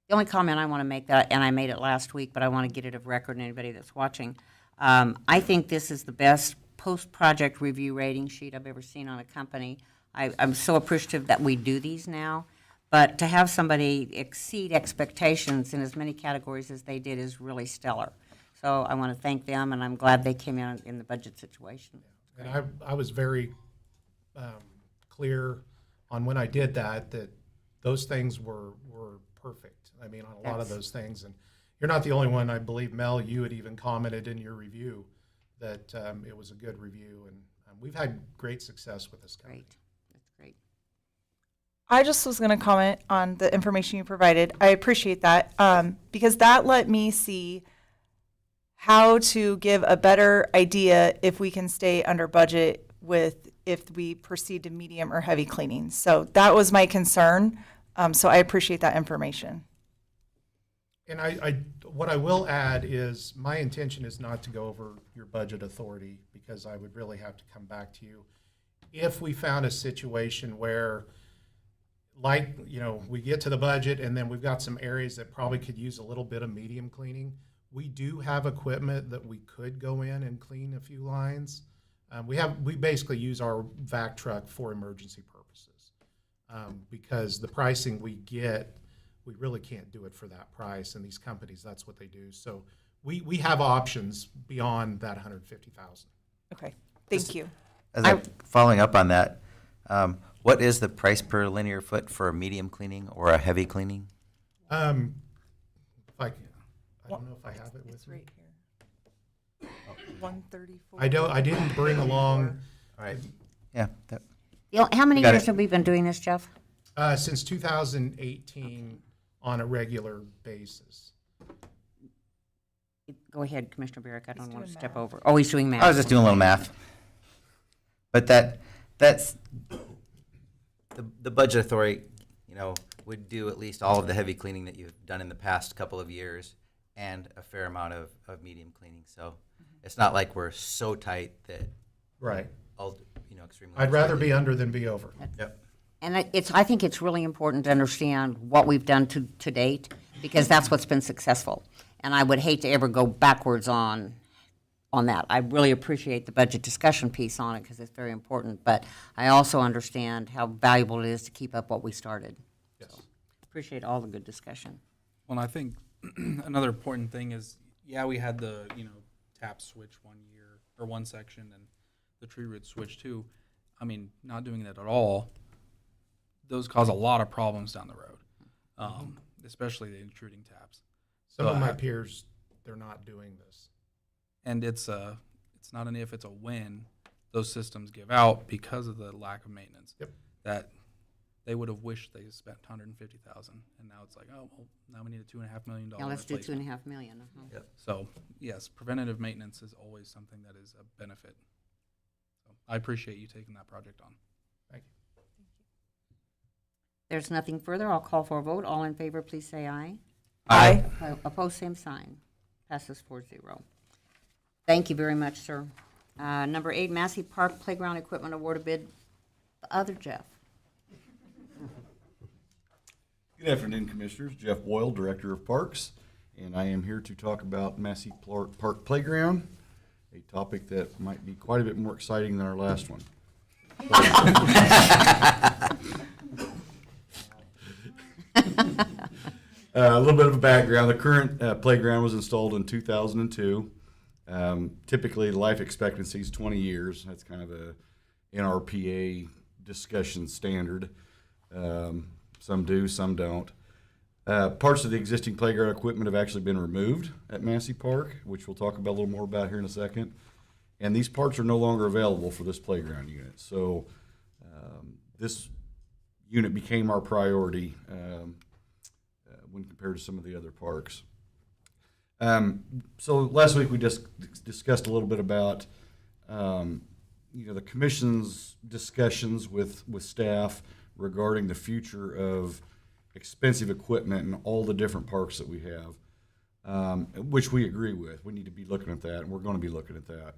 The only comment I want to make, and I made it last week, but I want to get it of record and anybody that's watching. I think this is the best post-project review rating sheet I've ever seen on a company. I'm so appreciative that we do these now, but to have somebody exceed expectations in as many categories as they did is really stellar. So I want to thank them, and I'm glad they came in the budget situation. And I was very clear on when I did that those things were perfect. I mean, on a lot of those things. And you're not the only one. I believe, Mel, you had even commented in your review that it was a good review. And we've had great success with this company. Great. That's great. I just was going to comment on the information you provided. I appreciate that because that let me see how to give a better idea if we can stay under budget if we proceed to medium or heavy cleaning. So that was my concern. So I appreciate that information. And what I will add is my intention is not to go over your budget authority, because I would really have to come back to you if we found a situation where, like, we get to the budget and then we've got some areas that probably could use a little bit of medium cleaning. We do have equipment that we could go in and clean a few lines. We basically use our vac truck for emergency purposes. because the pricing we get, we really can't do it for that price, and these companies, that's what they do. So we have options beyond that 150,000. Okay, thank you. Following up on that, what is the price per linear foot for a medium cleaning or a heavy cleaning? If I don't know if I have it with It's me. right here. 134. I didn't bring along, All right. Yeah. How many Got years it. have we been doing this, Jeff? since 2018 on a regular basis. Go ahead, Commissioner Barrick, I don't He's want to doing step math. over. Oh, he's doing math. I was just doing a little math. But that's the budget authority, would do at least all of the heavy cleaning that you've done in the past couple of years and a fair amount of medium cleaning. So it's not like we're so tight that Right. all, extremely. I'd rather restricted. be under than be over. Yep. And I think it's really important to understand what we've done to date, because that's what's been successful. And I would hate to ever go backwards on that. I really appreciate the budget discussion piece on it, because it's very important. But I also understand how valuable it is to keep up what we started. Yes. Appreciate all the good discussion. Well, and I think another important thing is, we had the, tap switch 1 year, or one section, and the tree root switch too. I mean, not doing that at all, those cause a lot of problems down the road, especially the intruding taps. Some So of my I- peers, they're not doing this. And it's not an if, it's a when those systems give out because of the lack of maintenance. Yep. That they would have wished they spent 150,000, and now it's like, oh, well, now we need a $2.5 million Now let's do replacement. $2.5 million. Uh-huh. So yes, preventative maintenance is always something that is a benefit. So I appreciate you taking that project on. Thank you. There's nothing further. I'll call for a vote. All in favor, please say aye. Aye. Opposed, same sign. Passes 4-0. Thank you very much, sir. Number 8, Massey Park Playground Equipment Award bid. The other Jeff. Good afternoon, Commissioners. Jeff Boyle, Director of Parks, and I am here to talk about Massey Park Playground, a topic that might be quite a bit more exciting than our last one. A little bit of a background. The current playground was installed in 2002. Typically, the life expectancy is 20 years. That's kind of a NRPA discussion standard. Some do, some don't. Parts of the existing playground equipment have actually been removed at Massey Park, which we'll talk about a little more about here in a second. And these parts are no longer available for this playground unit. So this unit became our priority when compared to some of the other parks. So last week we just discussed a little bit about the commission's discussions with staff regarding the future of expensive equipment in all the different parks that we have, which we agree with. We need to be looking at that, and we're going to be looking at that.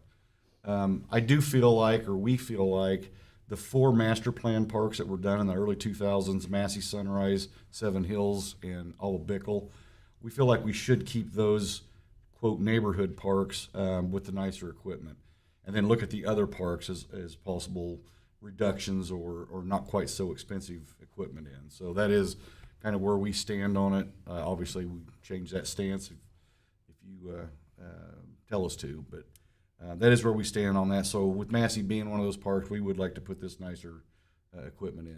I do feel like, or we feel like, the 4 master plan parks that were done in the early 2000s, Massey Sunrise, Seven Hills, and Olive Bickle, we feel like we should keep those, quote, neighborhood parks with the nicer equipment, and then look at the other parks as possible reductions or not quite so expensive equipment in. So that is kind of where we stand on it. Obviously, we change that stance if you tell us to, but that is where we stand on that. So with Massey being one of those parks, we would like to put this nicer equipment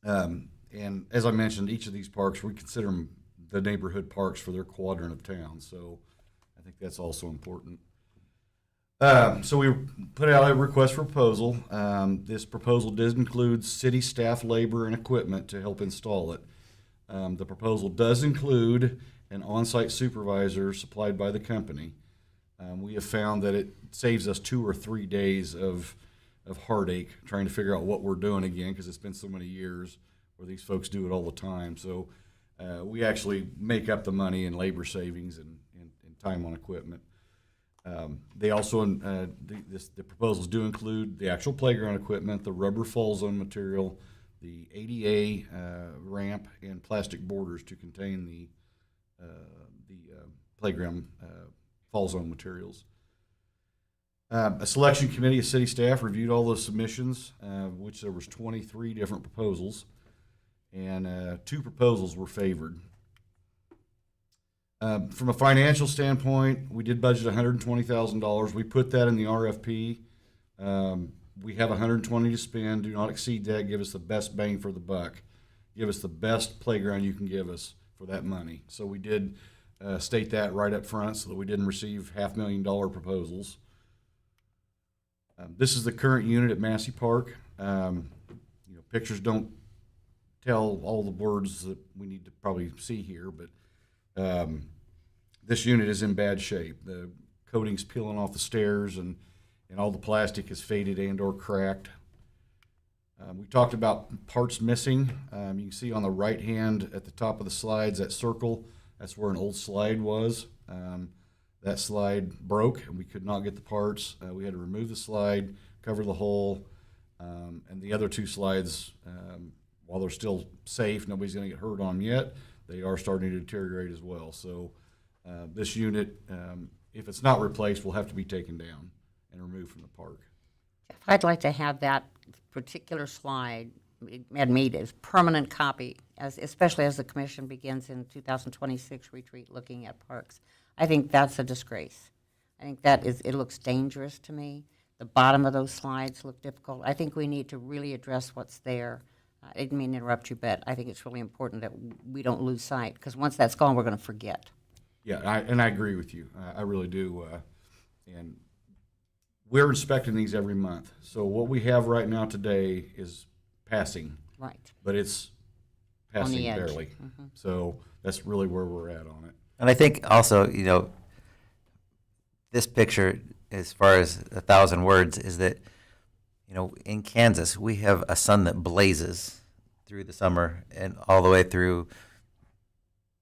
in. And as I mentioned, each of these parks, we consider them the neighborhood parks for their quadrant of town. So I think that's also important. So we put out a request for proposal. This proposal does include city staff, labor, and equipment to help install it. The proposal does include an on-site supervisor supplied by the company. We have found that it saves us 2 or 3 days of heartache trying to figure out what we're doing again, because it's been so many years where these folks do it all the time. So we actually make up the money in labor savings and time on equipment. They also, the proposals do include the actual playground equipment, the rubber fall zone material, the ADA ramp, and plastic borders to contain the playground fall zone materials. A selection committee of city staff reviewed all those submissions, which there was 23 different proposals, and 2 proposals were favored. From a financial standpoint, we did budget $120,000. We put that in the RFP. We have $120 to spend. Do not exceed that. Give us the best bang for the buck. Give us the best playground you can give us for that money. So we did state that right up front so that we didn't receive $500,000 proposals. This is the current unit at Massey Park. Pictures don't tell all the words that we need to probably see here, but this unit is in bad shape. The coating's peeling off the stairs, and all the plastic is faded and or cracked. We talked about parts missing. You can see on the right hand at the top of the slides, that circle, that's where an old slide was. That slide broke, and we could not get the parts. We had to remove the slide, cover the hole, and the other 2 slides, while they're still safe, nobody's going to get hurt on them yet, they are starting to deteriorate as well. So this unit, if it's not replaced, will have to be taken down and removed from the park. I'd like to have that particular slide made as permanent copy, especially as the commission begins in 2026 retreat looking at parks. I think that's a disgrace. I think it looks dangerous to me. The bottom of those slides look difficult. I think we need to really address what's there. I didn't mean to interrupt you, but I think it's really important that we don't lose sight, because once that's gone, we're going to forget. Yeah, I agree with you. I really do. And we're inspecting these every month. So what we have right now today is passing. Right. But it's On passing the edge. barely. So that's really where we're at on it. And I think also, this picture, as far as 1,000 words, is that, in Kansas, we have a sun that blazes through the summer and all the way through,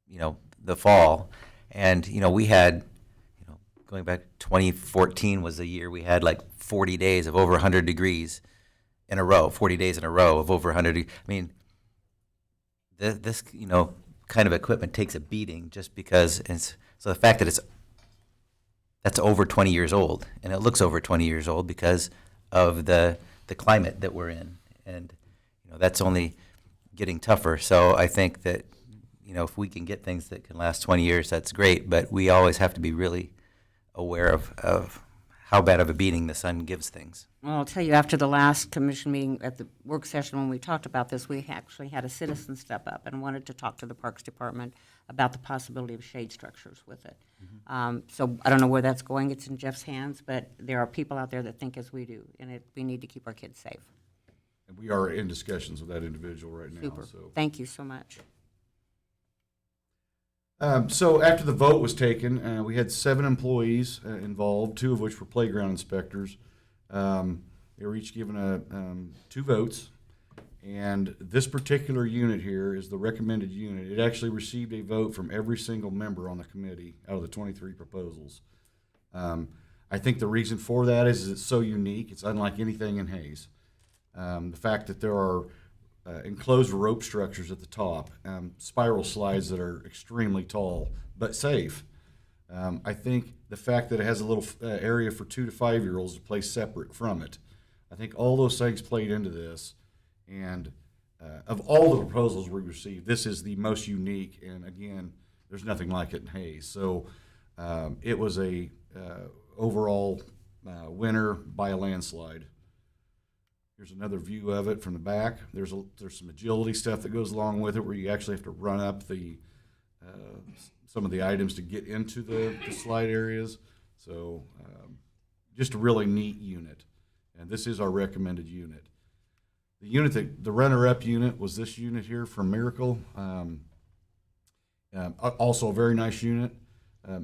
the fall. And, we had, going back, 2014 was the year we had like 40 days of over 100 degrees in a row, 40 days in a row of over 100 degrees. I mean, this, kind of equipment takes a beating just because so the fact that that's over 20 years old, and it looks over 20 years old because of the climate that we're in, and that's only getting tougher. So I think that if we can get things that can last 20 years, that's great, but we always have to be really aware of how bad of a beating the sun gives things. Well, I'll tell you, after the last commission meeting at the work session when we talked about this, we actually had a citizen step up and wanted to talk to the Parks Department about the possibility of shade structures with it. So I don't know where that's going. It's in Jeff's hands, but there are people out there that think as we do, and we need to keep our kids safe. And we are in discussions with that individual right now. Super. So. Thank you so much. So after the vote was taken, we had 7 employees involved, 2 of which were playground inspectors. They were each given 2 votes, and this particular unit here is the recommended unit. It actually received a vote from every single member on the committee out of the 23 proposals. I think the reason for that is it's so unique. It's unlike anything in Hayes. The fact that there are enclosed rope structures at the top, spiral slides that are extremely tall but safe. I think the fact that it has a little area for 2 to 5-year-olds to play separate from it. I think all those things played into this. And of all the proposals we received, this is the most unique. And again, there's nothing like it in Hayes. So it was a overall winner by a landslide. Here's another view of it from the back. There's some agility stuff that goes along with it, where you actually have to run up the some of the items to get into the slide areas. So just a really neat unit, and this is our recommended unit. The runner-up unit was this unit here from Miracle. Also a very nice unit.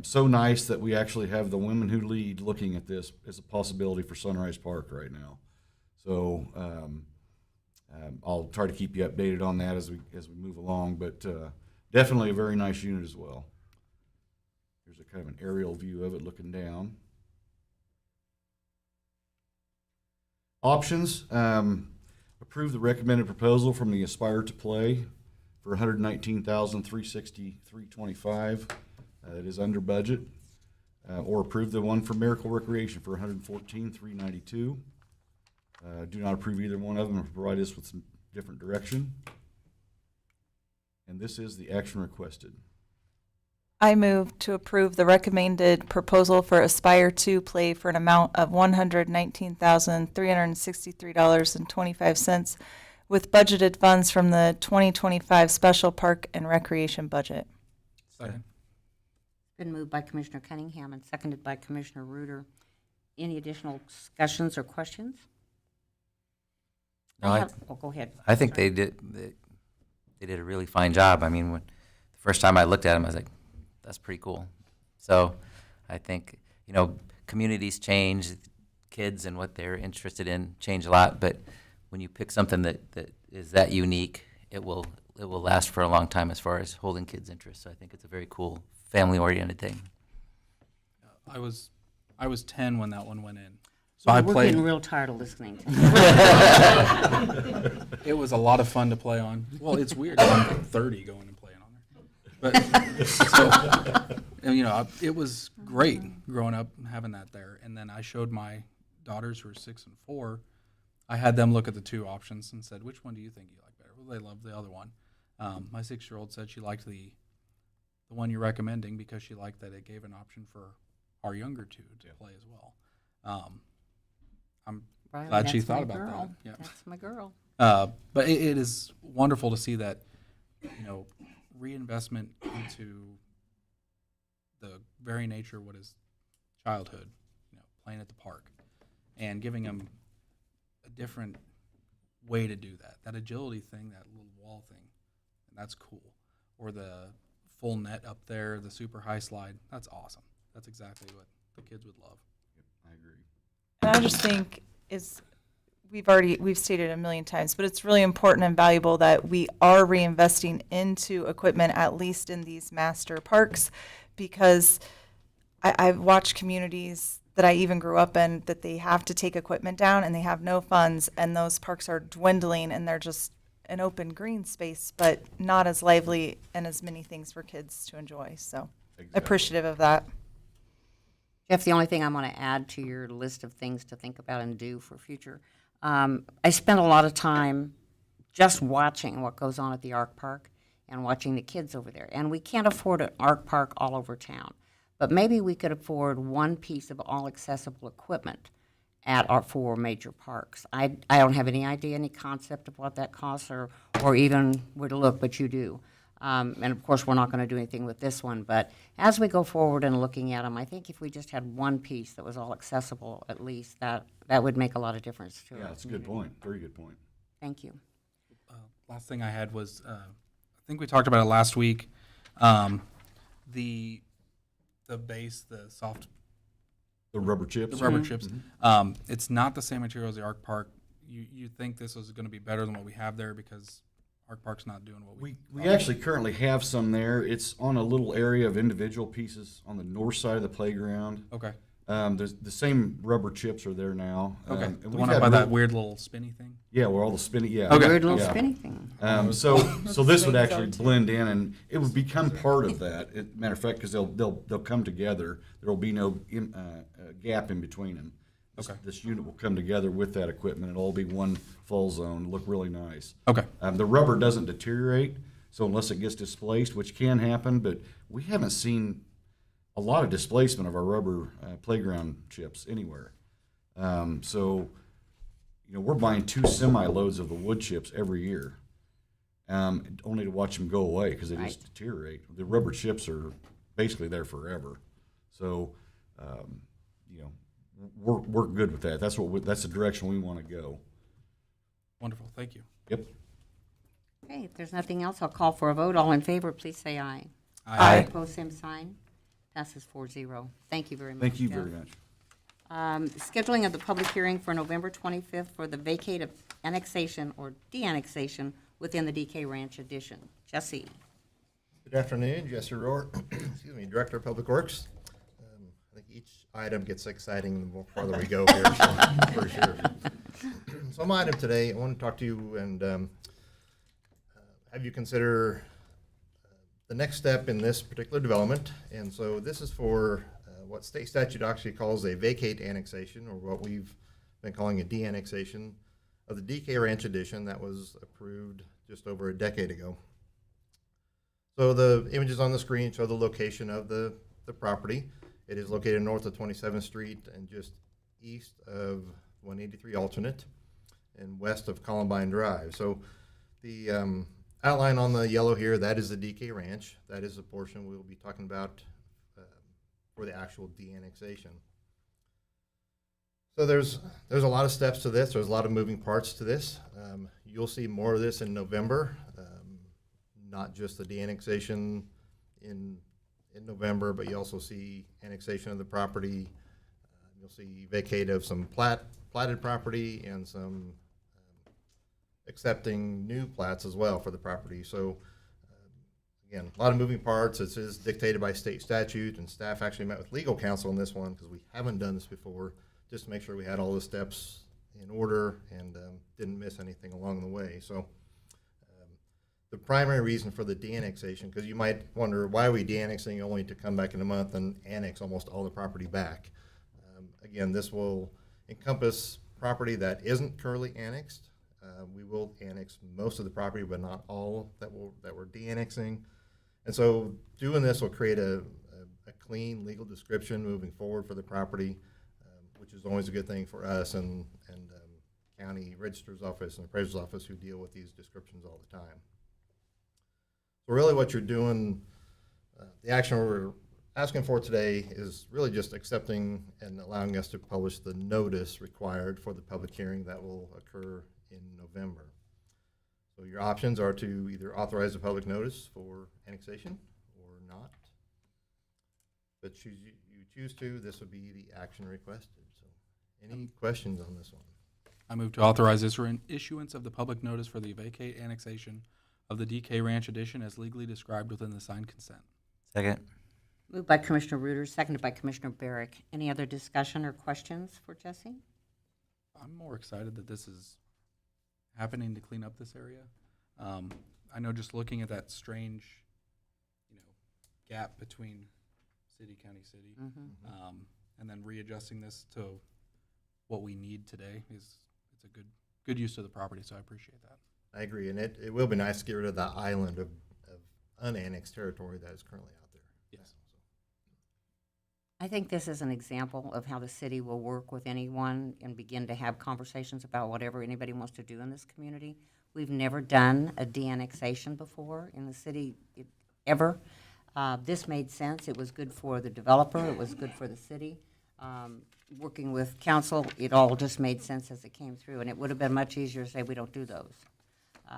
So nice that we actually have the Women Who Lead looking at this as a possibility for Sunrise Park right now. So I'll try to keep you updated on that as we move along, but definitely a very nice unit as well. Here's a kind of an aerial view of it looking down. Options, approve the recommended proposal from the Aspire to Play for $119,363.25. It is under budget. or approve the one for Miracle Recreation for $114,392. Do not approve either one of them and provide us with some different direction. And this is the action requested. I move to approve the recommended proposal for Aspire 2 Play for an amount of $119,363.25 with budgeted funds from the 2025 Special Park and Recreation budget. Second. Been moved by Commissioner Cunningham and seconded by Commissioner Reuter. Any additional discussions or questions? No, Go ahead. I think they did a really fine job. I mean, the first time I looked at them, I was like, that's pretty cool. So I think, communities change, kids and what they're interested in change a lot, but when you pick something that is that unique, it will last for a long time as far as holding kids' interest. So I think it's a very cool family-oriented thing. I was 10 when that one went in. So I we're played. getting real tired of listening to It was a lot of fun to play on. Well, it's weird. I'm 30 going and playing on there. But so, it was great growing up and having that there. And then I showed my daughters who are 6 and 4. I had them look at the two options and said, "Which one do you think you like better?" Well, they loved the other one. My 6-year-old said she liked the one you're recommending because she liked that it gave an option for our younger two to play as well. I'm Riley, glad she that's thought my about girl. that. Yeah. That's my girl. But it is wonderful to see that, reinvestment into the very nature of what is childhood, playing at the park, and giving them a different way to do that. That agility thing, that little wall thing, that's cool. Or the full net up there, the super high slide, that's awesome. That's exactly what the kids would love. I agree. And I just think we've stated a million times, but it's really important and valuable that we are reinvesting into equipment, at least in these master parks, because I've watched communities that I even grew up in that they have to take equipment down and they have no funds, and those parks are dwindling and they're just an open green space, but not as lively and as many things for kids to enjoy. So Exactly. appreciative of that. Jeff, the only thing I'm going to add to your list of things to think about and do for future, I spent a lot of time just watching what goes on at the Ark Park and watching the kids over there. And we can't afford an Ark Park all over town, but maybe we could afford one piece of all accessible equipment at our 4 major parks. I don't have any idea, any concept of what that costs or even where to look, but you do. And of course, we're not going to do anything with this one, but as we go forward and looking at them, I think if we just had one piece that was all accessible, at least that would make a lot of difference to Yeah, us. that's a good point. Very good point. Thank you. Last thing I had was, I think we talked about it last week. The base, the soft, The rubber chips. the rubber chips. It's not the same material as the Ark Park. You think this is going to be better than what we have there because Ark Park's not doing what We actually currently have some there. It's on a little area of individual pieces on the north side of the playground. Okay. There's the same rubber chips are there now. Okay. And The we've one had up by that real- weird little spinny thing. Yeah, where all the spinning. Yeah. Okay. Weird little Yeah. spinny thing. So this would actually blend in, and it would become part of that. Matter of fact, because they'll come together. There will be no gap in between them. Okay. This unit will come together with that equipment. It'll all be one full zone. Look really nice. Okay. The rubber doesn't deteriorate, so unless it gets displaced, which can happen, but we haven't seen a lot of displacement of our rubber playground chips anywhere. So, we're buying 2 semi-loads of the wood chips every year, only to watch them go away because they just deteriorate. The rubber chips are basically there forever. So, we're good with that. That's the direction we want to go. Wonderful. Thank you. Yep. Okay, if there's nothing else, I'll call for a vote. All in favor, please say aye. Aye. Opposed, same sign. Passes 4-0. Thank you very much. Thank you Jeff. very much. Scheduling of the public hearing for November 25th for the vacate of annexation or de-annexation within the DK Ranch addition. Jesse. Good afternoon, Jesse Rohr, excuse me, Director of Public Works. I think each item gets exciting the more farther we go here, so, for sure. So my item today, I want to talk to you and have you consider the next step in this particular development. And so this is for what state statute actually calls a vacate annexation, or what we've been calling a de-annexation of the DK Ranch addition that was approved just over a decade ago. So the images on the screen show the location of the property. It is located north of 27th Street and just east of 183 Alternate and west of Columbine Drive. So the outline on the yellow here, that is the DK Ranch. That is the portion we'll be talking about for the actual de-annexation. So there's a lot of steps to this. There's a lot of moving parts to this. You'll see more of this in November, not just the de-annexation in November, but you also see annexation of the property. You'll see vacate of some platted property and some accepting new plats as well for the property. So again, a lot of moving parts. This is dictated by state statute, and staff actually met with legal counsel on this one because we haven't done this before, just to make sure we had all the steps in order and didn't miss anything along the way. So the primary reason for the de-annexation, because you might wonder, why are we de-annexing only to come back in a month and annex almost all the property back? Again, this will encompass property that isn't currently annexed. We will annex most of the property, but not all that we're de-annexing. And so doing this will create a clean legal description moving forward for the property, which is always a good thing for us and county registrar's office and appraiser's office, who deal with these descriptions all the time. So really what you're doing, the action we're asking for today is really just accepting and allowing us to publish the notice required for the public hearing that will occur in November. So your options are to either authorize a public notice for annexation or not. But you choose to, this would be the action requested. So any questions on this one? I move to authorize issuance of the public notice for the vacate annexation of the DK Ranch addition as legally described within the signed consent. Second. Moved by Commissioner Reuter, seconded by Commissioner Barrick. Any other discussion or questions for Jesse? I'm more excited that this is happening to clean up this area. I know just looking at that strange, gap between city, county, city, and then readjusting this to what we need today it's a good use of the property. So I appreciate that. I agree, and it will be nice to get rid of that island of unannexed territory that is currently out there. Yes. I think this is an example of how the city will work with anyone and begin to have conversations about whatever anybody wants to do in this community. We've never done a de-annexation before in the city ever. This made sense. It was good for the developer. It was good for the city. Working with council, it all just made sense as it came through, and it would have been much easier to say we don't do those.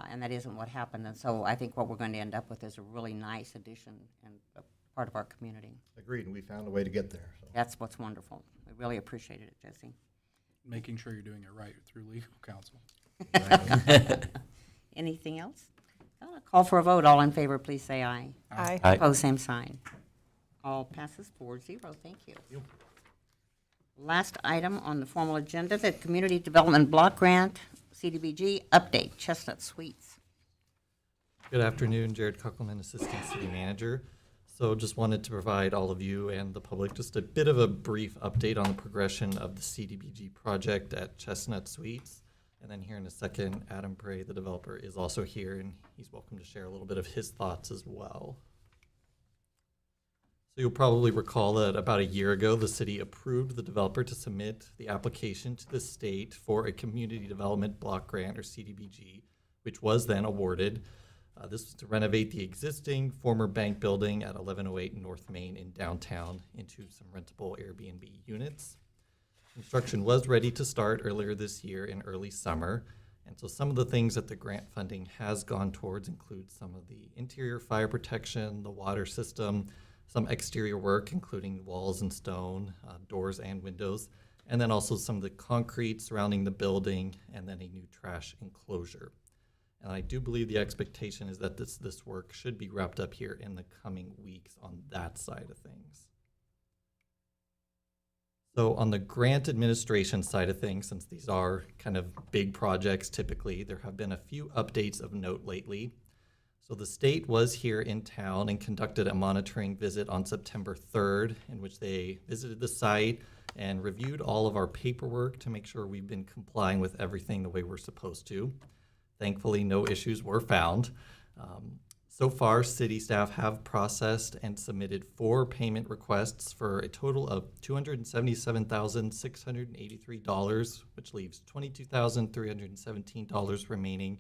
And that isn't what happened. And so I think what we're going to end up with is a really nice addition and a part of our community. Agreed, and we found a way to get there. So. That's what's wonderful. We really appreciated it, Jesse. Making sure you're doing it right through legal counsel. Anything else? Call for a vote. All in favor, please say aye. Aye. Aye. Opposed, same sign. All passes 4-0. Thank you. Last item on the formal agenda, the Community Development Block Grant, CDBG update, Chestnut Suites. Good afternoon, Jared Kuckelman, Assistant City Manager. So just wanted to provide all of you and the public just a bit of a brief update on the progression of the CDBG project at Chestnut Suites. And then here in a second, Adam Bray, the developer, is also here, and he's welcome to share a little bit of his thoughts as well. So you'll probably recall that about a year ago, the city approved the developer to submit the application to the state for a Community Development Block Grant, or CDBG, which was then awarded. This was to renovate the existing former bank building at 1108 North Main in downtown into some rentable Airbnb units. Construction was ready to start earlier this year in early summer, and so some of the things that the grant funding has gone towards include some of the interior fire protection, the water system, some exterior work, including walls and stone, doors and windows, and then also some of the concrete surrounding the building, and then a new trash enclosure. And I do believe the expectation is that this work should be wrapped up here in the coming weeks on that side of things. So on the grant administration side of things, since these are kind of big projects typically, there have been a few updates of note lately. So the state was here in town and conducted a monitoring visit on September 3rd, in which they visited the site and reviewed all of our paperwork to make sure we've been complying with everything the way we're supposed to. Thankfully, no issues were found. So far, city staff have processed and submitted 4 payment requests for a total of $277,683, which leaves $22,317 remaining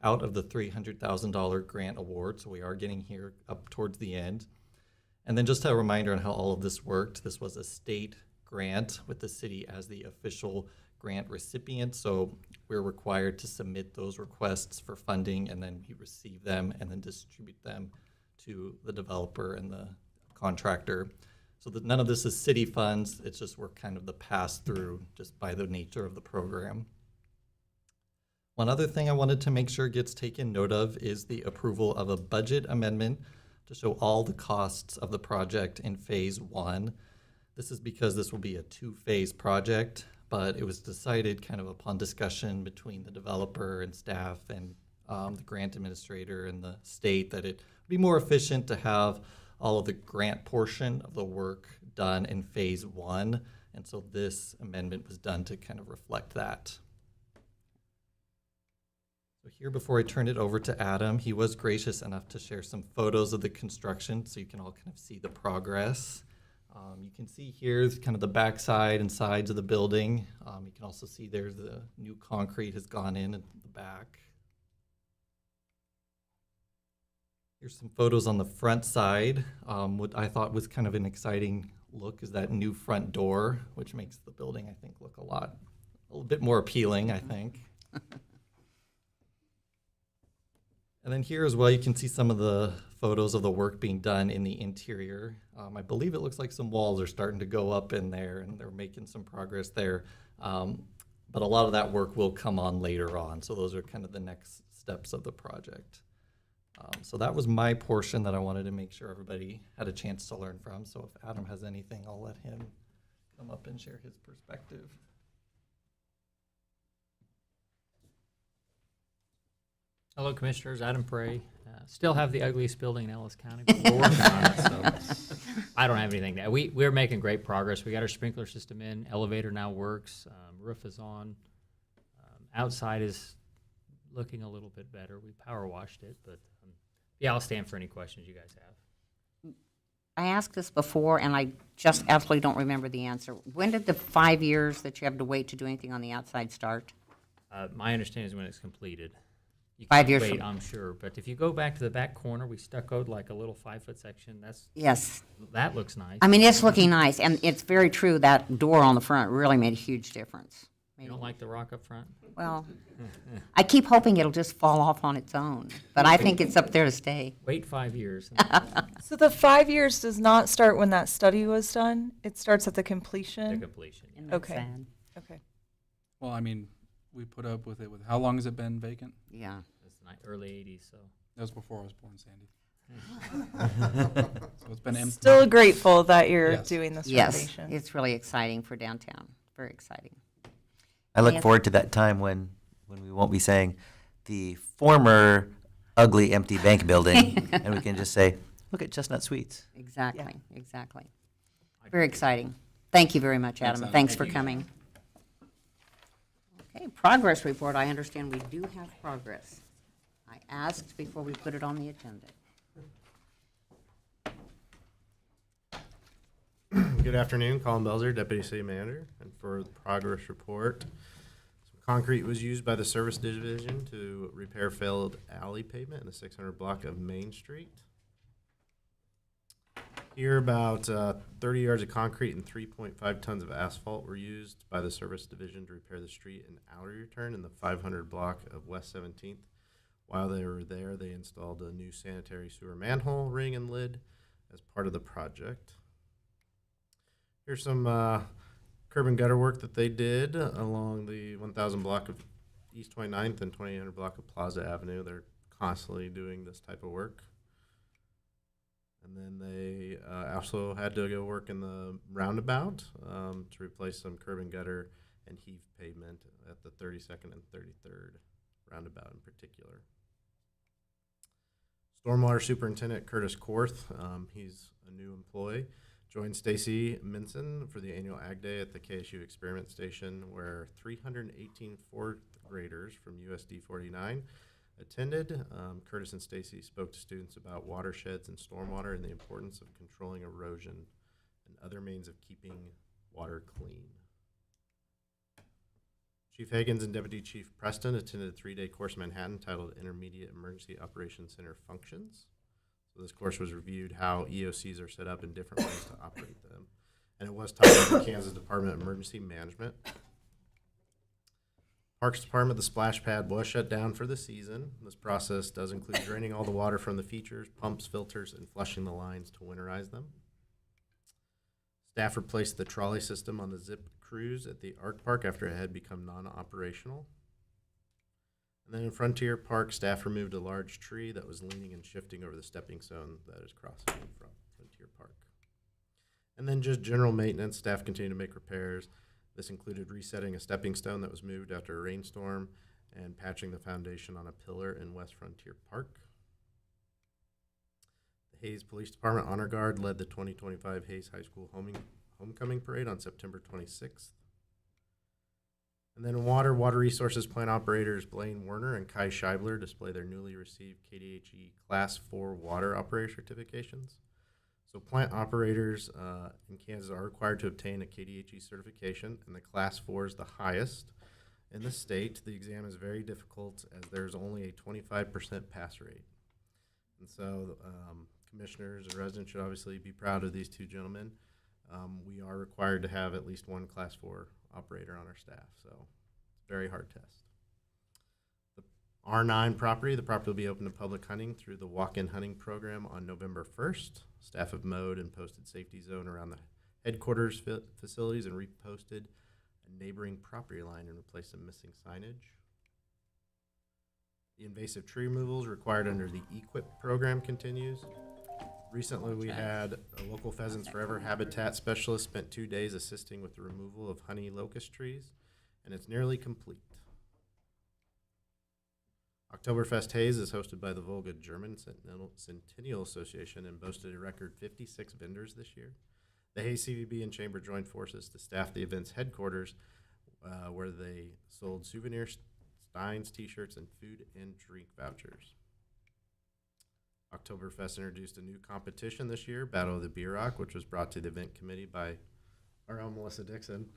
out of the $300,000 grant award. So we are getting here up towards the end. And then just a reminder on how all of this worked. This was a state grant with the city as the official grant recipient. So we're required to submit those requests for funding, and then we receive them and then distribute them to the developer and the contractor. So that none of this is city funds. It's just we're kind of the pass through just by the nature of the program. One other thing I wanted to make sure gets taken note of is the approval of a budget amendment to show all the costs of the project in phase 1. This is because this will be a 2-phase project, but it was decided kind of upon discussion between the developer and staff and the grant administrator and the state that it would be more efficient to have all of the grant portion of the work done in phase 1. And so this amendment was done to kind of reflect that. So here, before I turn it over to Adam, he was gracious enough to share some photos of the construction so you can all kind of see the progress. You can see here kind of the backside and sides of the building. You can also see there's the new concrete has gone in at the back. Here's some photos on the front side. What I thought was kind of an exciting look is that new front door, which makes the building, I think, look a little bit more appealing, I think. And then here as well, you can see some of the photos of the work being done in the interior. I believe it looks like some walls are starting to go up in there, and they're making some progress there. But a lot of that work will come on later on. So those are kind of the next steps of the project. So that was my portion that I wanted to make sure everybody had a chance to learn from. So if Adam has anything, I'll let him come up and share his perspective. Hello, Commissioners. Adam Prey. Still have the ugliest building in Ellis County, but we're working on it, so I don't have anything to add. We're making great progress. We got our sprinkler system in. Elevator now works. Roof is on. Outside is looking a little bit better. We power washed it, but yeah, I'll stand for any questions you guys have. I asked this before, and I just absolutely don't remember the answer. When did the 5 years that you have to wait to do anything on the outside start? My understanding is when it's completed. You 5 can't years wait, from- I'm sure, but if you go back to the back corner, we stuccoed like a little 5-foot section. Yes. That looks nice. I mean, it's looking nice, and it's very true, that door on the front really made a huge difference. You don't like the rock up front? Well, I keep hoping it'll just fall off on its own, but I think it's up there to stay. Wait 5 years. So the 5 years does not start when that study was done? It starts at the completion? The completion. And that's Okay. sad. Okay. Well, I mean, we put up with it with, how long has it been vacant? Yeah. It's the early 80s, so. That was before I was born, Sandy. So it's been empty. Still grateful that you're Yes. doing this Yes, renovation. it's really exciting for downtown. Very exciting. I look Yes. forward to that time when we won't be saying the former ugly empty bank building, and we can just say, look at Chestnut Suites. Exactly, exactly. Very exciting. Thank you very much, Adam. Adam. Thanks for coming. Okay, progress report. I understand we do have progress. I asked before we put it on the agenda. Good afternoon, Colin Belzer, Deputy City Manager, and for the progress report. Some concrete was used by the Service Division to repair failed alley pavement in the 600 block of Main Street. Here, about 30 yards of concrete and 3.5 tons of asphalt were used by the Service Division to repair the street and alley turn in the 500 block of West 17th. While they were there, they installed a new sanitary sewer manhole ring and lid as part of the project. Here's some curb and gutter work that they did along the 1000 block of East 29th and 2800 block of Plaza Avenue. They're constantly doing this type of work. And then they also had to go work in the roundabout to replace some curb and gutter and heave pavement at the 32nd and 33rd roundabout in particular. Stormwater Superintendent Curtis Korth, he's a new employee, joined Stacy Minson for the annual Ag Day at the KSU Experiment Station, where 318 fourth graders from USD 49 attended. Curtis and Stacy spoke to students about watersheds and stormwater and the importance of controlling erosion and other means of keeping water clean. Chief Higgins and Deputy Chief Preston attended a 3-day course in Manhattan titled Intermediate Emergency Operations Center Functions. So this course was reviewed how EOCs are set up in different ways to operate them. And it was taught by the Kansas Department of Emergency Management. Parks Department, the splash pad was shut down for the season. This process does include draining all the water from the features, pumps, filters, and flushing the lines to winterize them. Staff replaced the trolley system on the Zip cruise at the Arc Park after it had become non-operational. And then in Frontier Park, staff removed a large tree that was leaning and shifting over the stepping stone that is crossing from Frontier Park. And then just general maintenance, staff continued to make repairs. This included resetting a stepping stone that was moved after a rainstorm and patching the foundation on a pillar in West Frontier Park. The Hayes Police Department Honor Guard led the 2025 Hayes High School Homecoming Parade on September 26th. And then in water resources plant operators Blaine Werner and Kai Scheibler display their newly received KDHE Class 4 water operator certifications. So plant operators in Kansas are required to obtain a KDHE certification, and the Class 4 is the highest in the state. The exam is very difficult as there's only a 25% pass rate. And so commissioners and residents should obviously be proud of these two gentlemen. We are required to have at least one Class 4 operator on our staff, so it's a very hard test. The R9 property, the property will be open to public hunting through the walk-in hunting program on November 1st. Staff have mowed and posted safety zone around the headquarters facilities and reposted a neighboring property line and replaced some missing signage. The invasive tree removals required under the EQIP program continues. Recently, we had a local Pheasants Forever habitat specialist spent 2 days assisting with the removal of honey locust trees, and it's nearly complete. Oktoberfest Hayes is hosted by the Volga German Centennial Association and boasted a record 56 vendors this year. The Hayes CVB and Chamber joined forces to staff the event's headquarters, where they sold souvenirs, steins, t-shirts, and food and drink vouchers. Oktoberfest introduced a new competition this year, Battle of the Beer Rock, which was brought to the event committee by our own Melissa Dixon.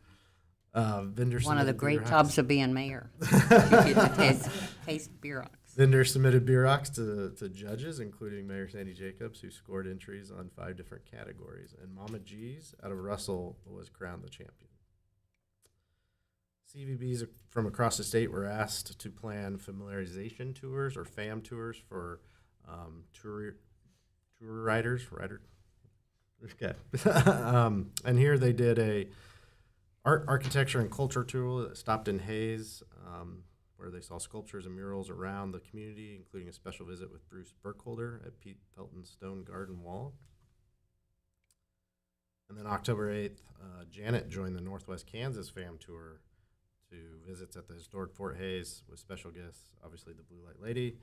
Vendors One of the submitted great beer jobs rocks. of being mayor. You get to taste beer rocks. Vendors submitted beer rocks to judges, including Mayor Sandy Jacobs, who scored entries on 5 different categories. And Mama G's out of Russell was crowned the champion. CVBs from across the state were asked to plan familiarization tours or FAM tours for tour riders. Okay. And here they did a architecture and culture tour that stopped in Hayes, where they saw sculptures and murals around the community, including a special visit with Bruce Burkholder at Pete Pelton's Stone Garden Wall. And then October 8th, Janet joined the Northwest Kansas FAM tour to visits at the historic Fort Hayes with special guests, obviously the Blue Light Lady,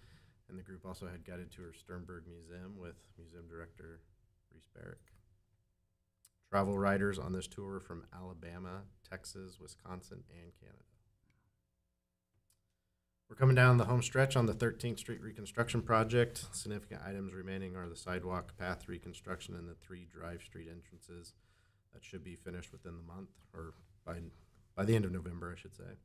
and the group also had guided tour of Sternberg Museum with Museum Director Reese Barrick. Travel writers on this tour from Alabama, Texas, Wisconsin, and Canada. We're coming down the home stretch on the 13th Street reconstruction project. Significant items remaining are the sidewalk path reconstruction and the 3 drive street entrances that should be finished within the month, or by the end of November, I should say.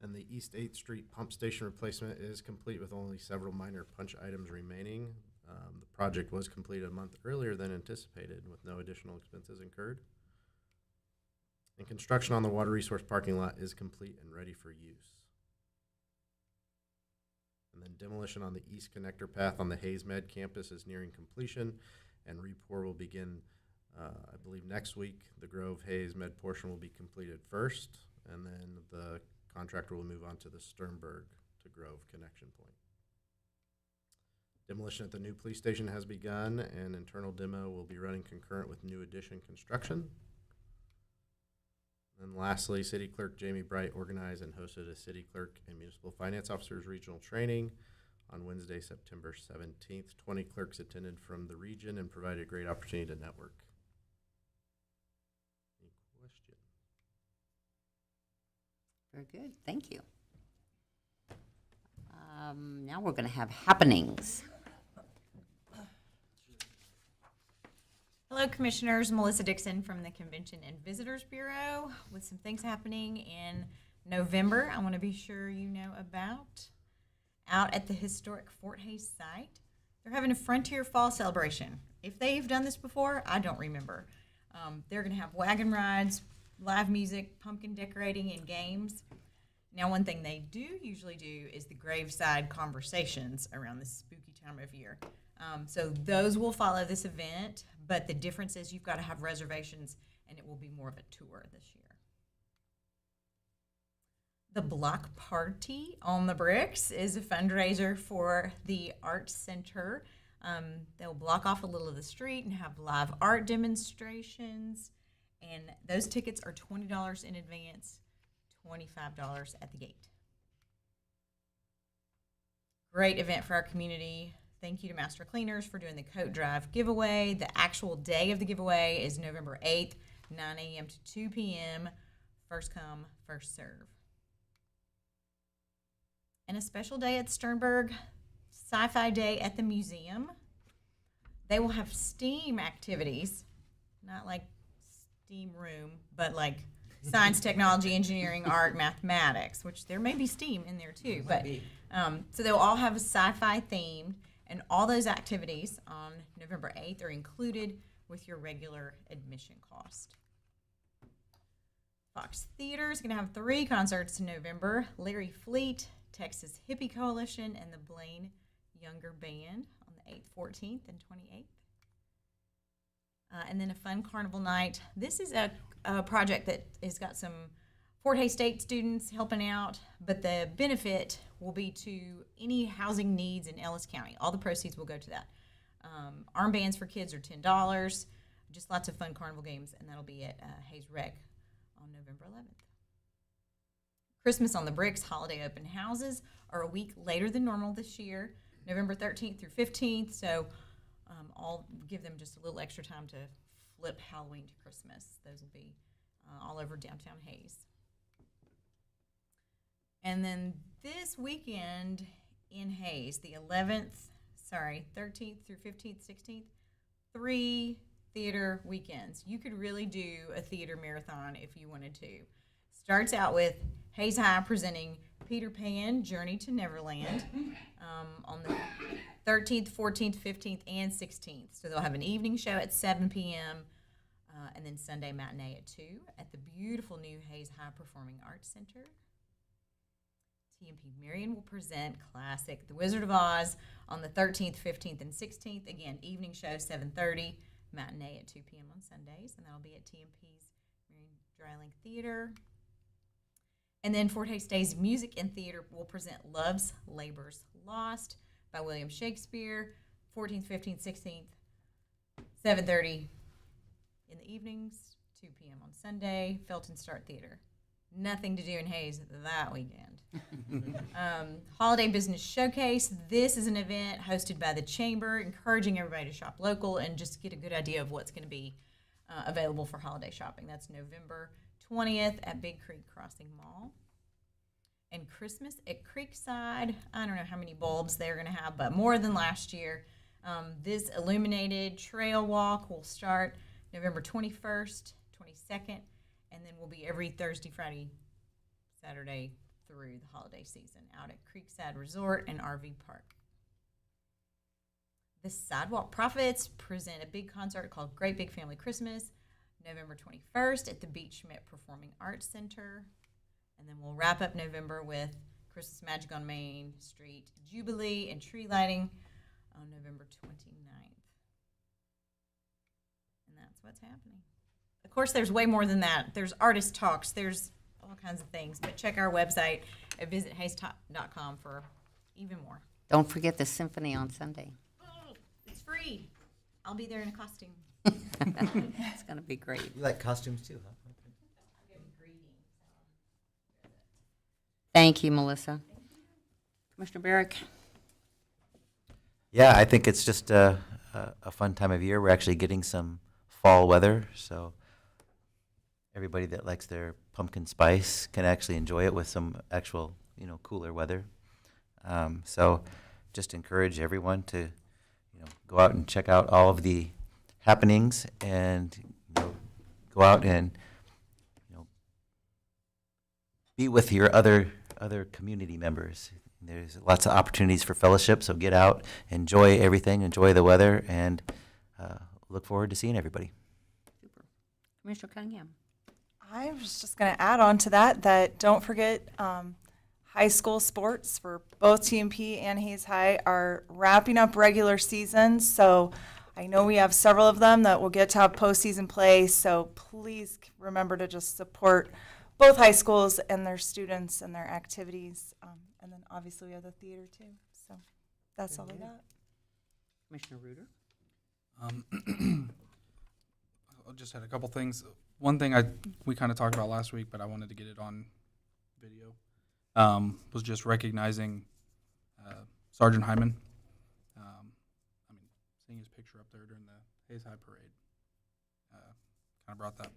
And the East 8th Street pump station replacement is complete with only several minor punch items remaining. The project was completed a month earlier than anticipated with no additional expenses incurred. And construction on the water resource parking lot is complete and ready for use. And then demolition on the east connector path on the Hayes Med campus is nearing completion, and repour will begin, I believe, next week. The Grove Hayes Med portion will be completed first, and then the contractor will move on to the Sternberg to Grove connection point. Demolition at the new police station has begun, and internal demo will be running concurrent with new addition construction. And lastly, City Clerk Jamie Bright organized and hosted a City Clerk and Municipal Finance Officers Regional Training on Wednesday, September 17th. 20 clerks attended from the region and provided a great opportunity to network. Any question? Very good, thank you. Now we're going to have happenings. Hello, Commissioners. Melissa Dixon from the Convention and Visitors Bureau with some things happening in November I want to be sure you know about. Out at the historic Fort Hays site, they're having a Frontier Fall celebration. If they've done this before, I don't remember. They're going to have wagon rides, live music, pumpkin decorating, and games. Now, one thing they do usually do is the graveside conversations around this spooky time of year. So those will follow this event, but the difference is you've got to have reservations, and it will be more of a tour this year. The Block Party on the Bricks is a fundraiser for the Art Center. They'll block off a little of the street and have live art demonstrations, and those tickets are $20 in advance, $25 at the gate. Great event for our community. Thank you to Master Cleaners for doing the Coat Drive giveaway. The actual day of the giveaway is November 8th, 9 a.m. to 2 p.m. First come, first serve. And a special day at Sternberg, Sci-Fi Day at the museum. They will have STEAM activities, not like STEAM room, but like science, technology, engineering, art, mathematics, which there may be STEAM in there too. But so they'll all have a sci-fi theme, and all those activities on November 8th are included with your regular admission cost. Fox Theater is going to have 3 concerts in November. Larry Fleet, Texas Hippie Coalition, and the Blaine Younger Band on the 8th, 14th, and 28th. And then a fun carnival night. This is a project that has got some Fort Hays State students helping out, but the benefit will be to any housing needs in Ellis County. All the proceeds will go to that. Armbands for kids are $10. Just lots of fun carnival games, and that'll be at Hays Rec on November 11th. Christmas on the Bricks holiday open houses are a week later than normal this year, November 13th through 15th. So I'll give them just a little extra time to flip Halloween to Christmas. Those will be all over downtown Hays. And then this weekend in Hays, the 13th through 15th, 16th, 3 theater weekends. You could really do a theater marathon if you wanted to. Starts out with Hays High presenting Peter Pan, Journey to Neverland on the 13th, 14th, 15th, and 16th. So they'll have an evening show at 7 p.m. And then Sunday matinee at 2 at the beautiful new Hays High Performing Arts Center. TMP Marion will present classic The Wizard of Oz on the 13th, 15th, and 16th. Again, evening show 7:30, matinee at 2 p.m. on Sundays, and that'll be at TMP's Marion Dryling Theater. And then Fort Hays Stays Music and Theater will present Love's Labor's Lost by William Shakespeare, 14th, 15th, 16th, 7:30 in the evenings, 2 p.m. on Sunday, Felton Start Theater. Nothing to do in Hays that weekend. Holiday Business Showcase. This is an event hosted by the Chamber, encouraging everybody to shop local and just get a good idea of what's going to be available for holiday shopping. That's November 20th at Big Creek Crossing Mall. And Christmas at Creekside. I don't know how many bulbs they're going to have, but more than last year. This illuminated trail walk will start November 21st, 22nd, and then will be every Thursday, Friday, Saturday through the holiday season out at Creekside Resort and RV Park. The Sidewalk Prophets present a big concert called Great Big Family Christmas, November 21st at the Beach Schmidt Performing Arts Center. And then we'll wrap up November with Christmas Magic on Main Street Jubilee and tree lighting on November 29th. And that's what's happening. Of course, there's way more than that. There's artist talks. There's all kinds of things. But check our website at visithaystop.com for even more. Don't forget the symphony on Sunday. Oh, it's free. I'll be there in a costume. It's going to be great. You like costumes too, huh? Thank you, Melissa. Commissioner Barrick. Yeah, I think it's just a fun time of year. We're actually getting some fall weather, so everybody that likes their pumpkin spice can actually enjoy it with some actual, cooler weather. So just encourage everyone to, go out and check out all of the happenings and go out and be with your other community members. There's lots of opportunities for fellowship, so get out, enjoy everything, enjoy the weather, and look forward to seeing everybody. Super. Commissioner Cunningham. I was just going to add on to that don't forget high school sports for both TMP and Hayes High are wrapping up regular seasons. So I know we have several of them that will get to have postseason play. So please remember to just support both high schools and their students and their activities. And then obviously we have the theater too. So that's all I got. Commissioner Reuter. I just had a couple things. One thing we kind of talked about last week, but I wanted to get it on video, was just recognizing Sergeant Hyman. Seeing his picture up there during the Hayes High Parade kind of brought that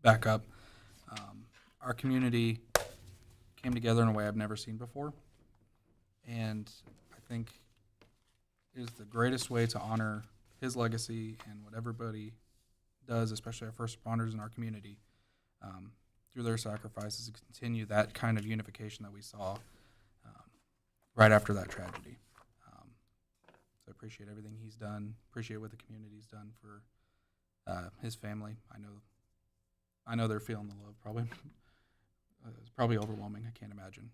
back up. Our community came together in a way I've never seen before, and I think it is the greatest way to honor his legacy and what everybody does, especially our first responders in our community, through their sacrifices, to continue that kind of unification that we saw right after that tragedy. So I appreciate everything he's done, appreciate what the community's done for his family. I know they're feeling the love, probably. It's probably overwhelming, I can't imagine.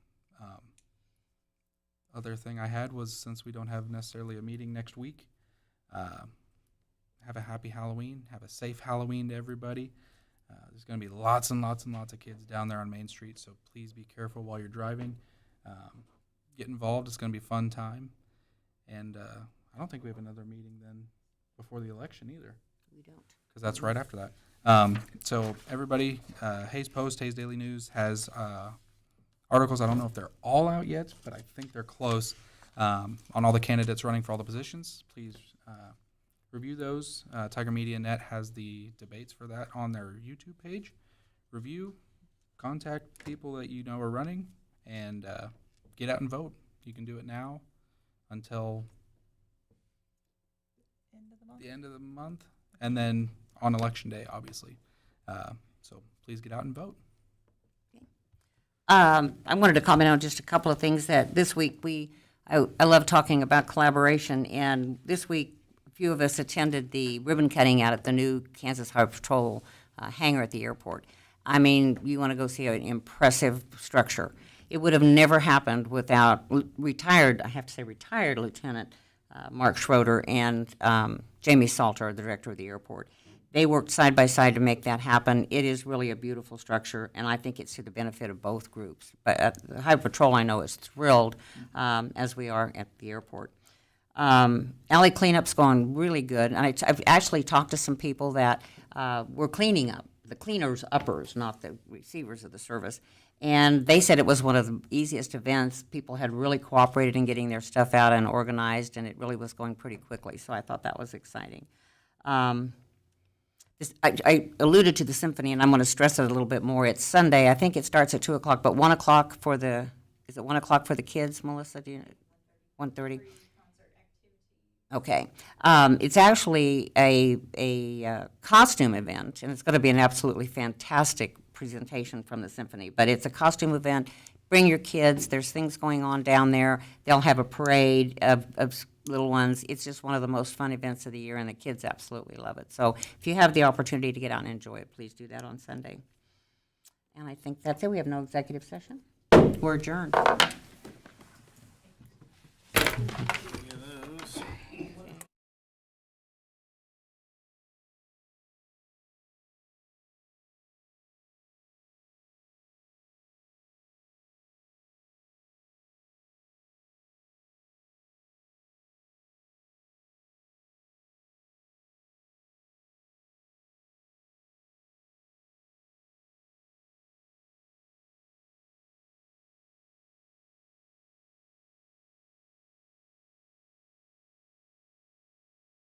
Other thing I had was, since we don't have necessarily a meeting next week, have a happy Halloween, have a safe Halloween to everybody. There's going to be lots and lots and lots of kids down there on Main Street, so please be careful while you're driving. Get involved, it's going to be a fun time. And I don't think we have another meeting then before the election either. We don't. Because that's right after that. So everybody, Hayes Post, Hayes Daily News has articles. I don't know if they're all out yet, but I think they're close, on all the candidates running for all the positions. Please review those. Tiger Media Net has the debates for that on their YouTube page. Review, contact people that you know are running, and get out and vote. You can do it now until the end of the month, and then on election day, obviously. So please get out and vote. I wanted to comment on just a couple of things that this week I love talking about collaboration, and this week a few of us attended the ribbon cutting out at the new Kansas Highway Patrol hangar at the airport. I mean, you want to go see an impressive structure. It would have never happened without retired Lieutenant Mark Schroeder and Jamie Salter, the director of the airport. They worked side by side to make that happen. It is really a beautiful structure, and I think it's to the benefit of both groups. But the Highway Patrol, I know, is thrilled, as we are at the airport. Alley cleanup's going really good, and I've actually talked to some people that were cleaning up, the cleaners uppers, not the receivers of the service, and they said it was one of the easiest events. People had really cooperated in getting their stuff out and organized, and it really was going pretty quickly, so I thought that was exciting. I alluded to the symphony, and I'm going to stress it a little bit more. It's Sunday. I think it starts at 2 o'clock, but 1 o'clock for the, is it 1 o'clock for the kids, Melissa? Do you know? 1:30? Okay. It's actually a costume event, and it's going to be an absolutely fantastic presentation from the symphony. But it's a costume event. Bring your kids. There's things going on down there. They'll have a parade of little ones. It's just one of the most fun events of the year, and the kids absolutely love it. So if you have the opportunity to get out and enjoy it, please do that on Sunday. And I think that's it. We have no executive session. We're adjourned.